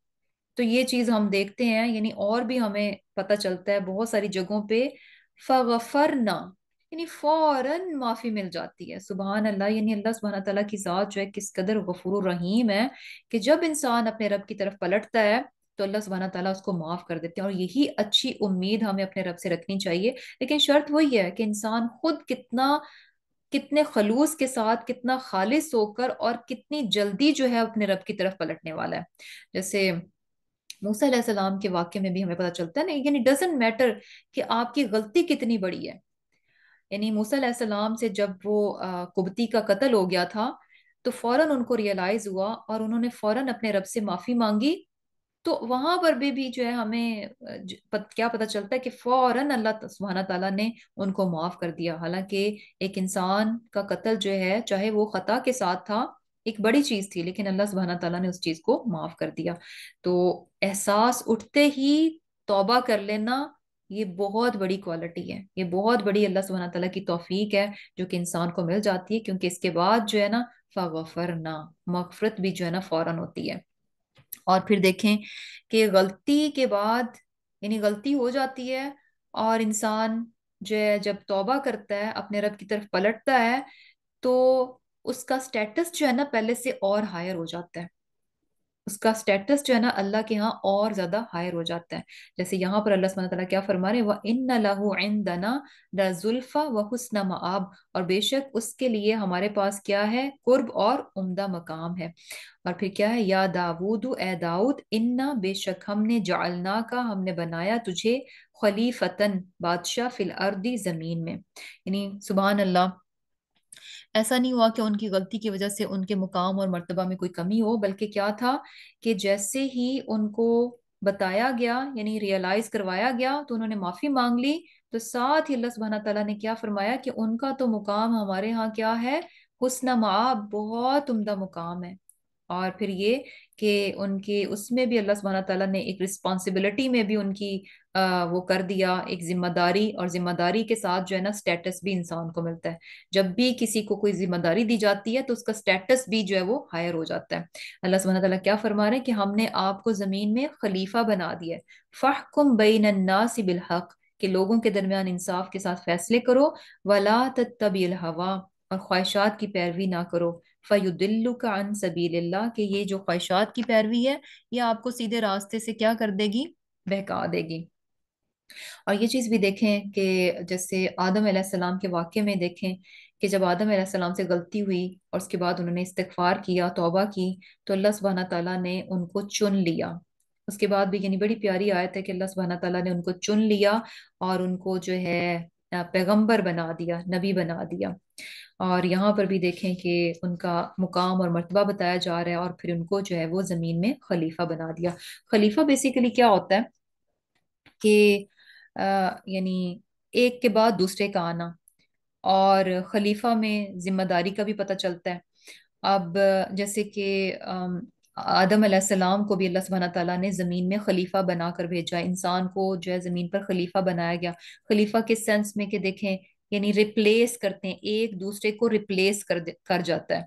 تو یہ چیز ہم دیکھتے ہیں یعنی اور بھی ہمیں پتہ چلتا ہے بہت ساری جگہوں پہ فغفرنا، یعنی فوراً معافی مل جاتی ہے۔ سبحان اللہ، یعنی اللہ سبحانہ تعالیٰ کی ذات جو ہے کس قدر غفور الرحیم ہے کہ جب انسان اپنے رب کی طرف پلٹتا ہے تو اللہ سبحانہ تعالیٰ اس کو معاف کر دیتے ہیں، اور یہی اچھی امید ہمیں اپنے رب سے رکھنی چاہیے۔ لیکن شرط وہی ہے کہ انسان خود کتنے خلوص کے ساتھ، کتنا خالص ہو کر اور کتنی جلدی جو ہے اپنے رب کی طرف پلٹنے والا ہے۔ جیسے موسیٰ علیہ السلام کے واقعے میں بھی ہمیں پتہ چلتا ہے نا، یعنی ڈزنٹ میٹر کہ آپ کی غلطی کتنی بڑی ہے۔ یعنی موسیٰ علیہ السلام سے جب وہ قبطی کا قتل ہو گیا تھا تو فوراً ان کو ریئلائز ہوا اور انہوں نے فوراً اپنے رب سے معافی مانگی، تو وہاں پر بھی جو ہے ہمیں کیا پتہ چلتا ہے کہ فوراً اللہ سبحانہ تعالیٰ نے ان کو معاف کر دیا، حالانکہ ایک انسان کا قتل جو ہے چاہے وہ خطا کے ساتھ تھا، ایک بڑی چیز تھی، لیکن اللہ سبحانہ تعالیٰ نے اس چیز کو معاف کر دیا۔ تو احساس اٹھتے ہی توبہ کر لینا، یہ بہت بڑی کوالٹی ہے، یہ بہت بڑی اللہ سبحانہ تعالیٰ کی توفیق ہے جو کہ انسان کو مل جاتی ہے، کیونکہ اس کے بعد جو ہے نا فغفرنا، مغفرت بھی جو ہے نا فوراً ہوتی ہے۔ اور پھر دیکھیں کہ غلطی کے بعد، یعنی غلطی ہو جاتی ہے اور انسان جو ہے جب توبہ کرتا ہے، اپنے رب کی طرف پلٹتا ہے، تو اس کا سٹیٹس جو ہے نا پہلے سے اور ہائر ہو جاتا ہے، اس کا سٹیٹس جو ہے نا اللہ کے ہاں اور زیادہ ہائر ہو جاتا ہے۔ جیسے یہاں پر اللہ سبحانہ تعالیٰ کیا فرما رہے ہیں، وَإِنَّ لَهُ عِندَنَا لَزُلْفَى وَحُسْنَ مَآب، اور بے شک اس کے لیے ہمارے پاس کیا ہے، قرب اور عمدہ مقام ہے۔ اور پھر کیا ہے، یا داود، اے داؤد، انا بے شک ہم نے جعلنا کا، ہم نے بنایا تجھے، خلیفتن بادشاہ، فی الارض زمین میں، یعنی سبحان اللہ، ایسا نہیں ہوا کہ ان کی غلطی کی وجہ سے ان کے مقام اور مرتبہ میں کوئی کمی ہو، بلکہ کیا تھا کہ جیسے ہی ان کو بتایا گیا، یعنی ریئلائز کروایا گیا، تو انہوں نے معافی مانگ لی، تو ساتھ ہی اللہ سبحانہ تعالیٰ نے کیا فرمایا کہ ان کا تو مقام ہمارے ہاں کیا ہے، حسن مآب، بہت عمدہ مقام ہے۔ اور پھر یہ کہ ان کے اس میں بھی اللہ سبحانہ تعالیٰ نے ایک رسپانسبلٹی میں بھی ان کی وہ کر دیا، ایک ذمہ داری، اور ذمہ داری کے ساتھ جو ہے نا سٹیٹس بھی انسان کو ملتا ہے، جب بھی کسی کو کوئی ذمہ داری دی جاتی ہے تو اس کا سٹیٹس بھی جو ہے وہ ہائر ہو جاتا ہے۔ اللہ سبحانہ تعالیٰ کیا فرما رہے ہیں کہ ہم نے آپ کو زمین میں خلیفہ بنا دیا ہے، فَاحْكُمْ بَيْنَ النَّاسِ بِالْحَقِّ، کہ لوگوں کے درمیان انصاف کے ساتھ فیصلے کرو، وَلَا تَتَّبِعِ الْهَوَىٰ، اور خواہشات کی پیروی نہ کرو، فَيُضِلُّكَ عَن سَبِيلِ اللَّهِ، کہ یہ جو خواہشات کی پیروی ہے یہ آپ کو سیدھے راستے سے کیا کر دے گی، بہکا دے گی۔ اور یہ چیز بھی دیکھیں کہ جیسے آدم علیہ السلام کے واقعے میں دیکھیں کہ جب آدم علیہ السلام سے غلطی ہوئی اور اس کے بعد انہوں نے استغفار کیا، توبہ کی، تو اللہ سبحانہ تعالیٰ نے ان کو چن لیا۔ اس کے بعد بھی یعنی بڑی پیاری آیت ہے کہ اللہ سبحانہ تعالیٰ نے ان کو چن لیا اور ان کو جو ہے پیغمبر بنا دیا، نبی بنا دیا۔ اور یہاں پر بھی دیکھیں کہ ان کا مقام اور مرتبہ بتایا جا رہا ہے، اور پھر ان کو جو ہے وہ زمین میں خلیفہ بنا دیا۔ خلیفہ بیسیکلی کیا ہوتا ہے کہ یعنی ایک کے بعد دوسرے کا آنا، اور خلیفہ میں ذمہ داری کا بھی پتہ چلتا ہے۔ اب جیسے کہ آدم علیہ السلام کو بھی اللہ سبحانہ تعالیٰ نے زمین میں خلیفہ بنا کر بھیجا، انسان کو جو ہے زمین پر خلیفہ بنایا گیا۔ خلیفہ کس سینس میں کہ دیکھیں، یعنی ریپلیس کرتے ہیں، ایک دوسرے کو ریپلیس کر جاتا ہے،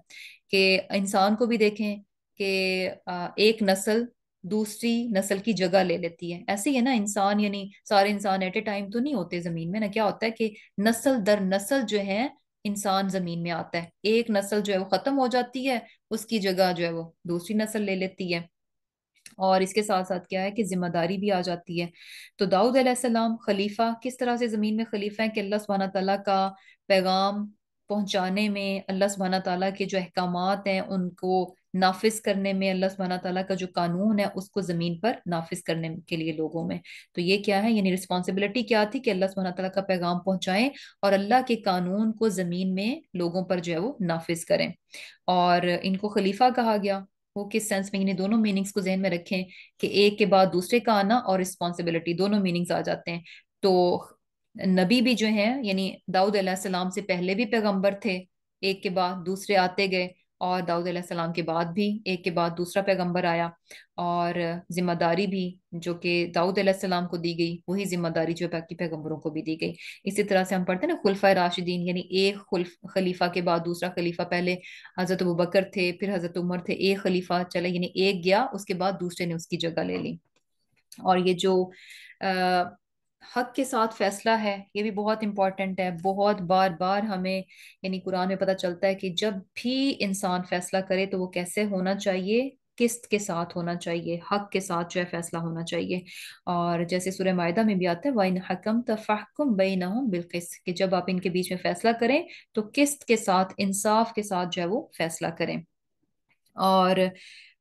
کہ انسان کو بھی دیکھیں کہ ایک نسل دوسری نسل کی جگہ لے لیتی ہے، ایسے ہی ہے نا انسان، یعنی سارے انسان ایٹ اے ٹائم تو نہیں ہوتے زمین میں نا، کیا ہوتا ہے کہ نسل در نسل جو ہے انسان زمین میں آتا ہے، ایک نسل جو ہے وہ ختم ہو جاتی ہے، اس کی جگہ جو ہے وہ دوسری نسل لے لیتی ہے، اور اس کے ساتھ ساتھ کیا ہے کہ ذمہ داری بھی آ جاتی ہے۔ تو داؤد علیہ السلام خلیفہ کس طرح سے زمین میں خلیفہ ہیں کہ اللہ سبحانہ تعالیٰ کا پیغام پہنچانے میں، اللہ سبحانہ تعالیٰ کے جو احکامات ہیں ان کو نافذ کرنے میں، اللہ سبحانہ تعالیٰ کا جو قانون ہے اس کو زمین پر نافذ کرنے کے لیے لوگوں میں۔ تو یہ کیا ہے، یعنی رسپانسبلٹی کیا تھی کہ اللہ سبحانہ تعالیٰ کا پیغام پہنچائیں اور اللہ کے قانون کو زمین میں لوگوں پر جو ہے وہ نافذ کریں۔ اور ان کو خلیفہ کہا گیا، وہ کس سینس میں، یعنی دونوں میننگز کو ذہن میں رکھیں کہ ایک کے بعد دوسرے کا آنا اور رسپانسبلٹی، دونوں میننگز آ جاتے ہیں۔ تو نبی بھی جو ہیں، یعنی داؤد علیہ السلام سے پہلے بھی پیغمبر تھے، ایک کے بعد دوسرے آتے گئے، اور داؤد علیہ السلام کے بعد بھی ایک کے بعد دوسرا پیغمبر آیا، اور ذمہ داری بھی جو کہ داؤد علیہ السلام کو دی گئی وہی ذمہ داری جو باقی پیغمبروں کو بھی دی گئی۔ اسی طرح سے ہم پڑھتے ہیں نا خلفۂ راشدین، یعنی ایک خلیفہ کے بعد دوسرا خلیفہ، پہلے حضرت ابوبکر تھے، پھر حضرت عمر تھے، ایک خلیفہ چلا، یعنی ایک گیا اس کے بعد دوسرے نے اس کی جگہ لے لی۔ اور یہ جو حق کے ساتھ فیصلہ ہے یہ بھی بہت امپورٹنٹ ہے، بہت بار بار ہمیں یعنی قرآن میں پتہ چلتا ہے کہ جب بھی انسان فیصلہ کرے تو وہ کیسے ہونا چاہیے، قسط کے ساتھ ہونا چاہیے، حق کے ساتھ جو ہے فیصلہ ہونا چاہیے۔ اور جیسے سورہ مائدہ میں بھی آتا ہے وَإِنْ حَكَمْتَ فَاحْكُمْ بَيْنَهُمْ بِالْقِسْطِ، کہ جب آپ ان کے بیچ میں فیصلہ کریں تو قسط کے ساتھ، انصاف کے ساتھ جو ہے وہ فیصلہ کریں۔ اور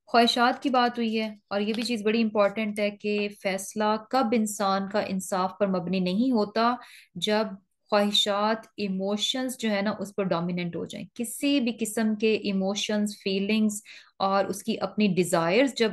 خواہشات کی بات ہوئی ہے، اور یہ بھی چیز بڑی امپورٹنٹ ہے کہ فیصلہ کب انسان کا انصاف پر مبنی نہیں ہوتا، جب خواہشات، ایموشنز جو ہے نا اس پر ڈومیننٹ ہو جائیں، کسی بھی قسم کے ایموشنز، فیلنگز اور اس کی اپنی ڈیزائرز جب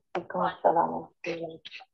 Waalaikumsalam.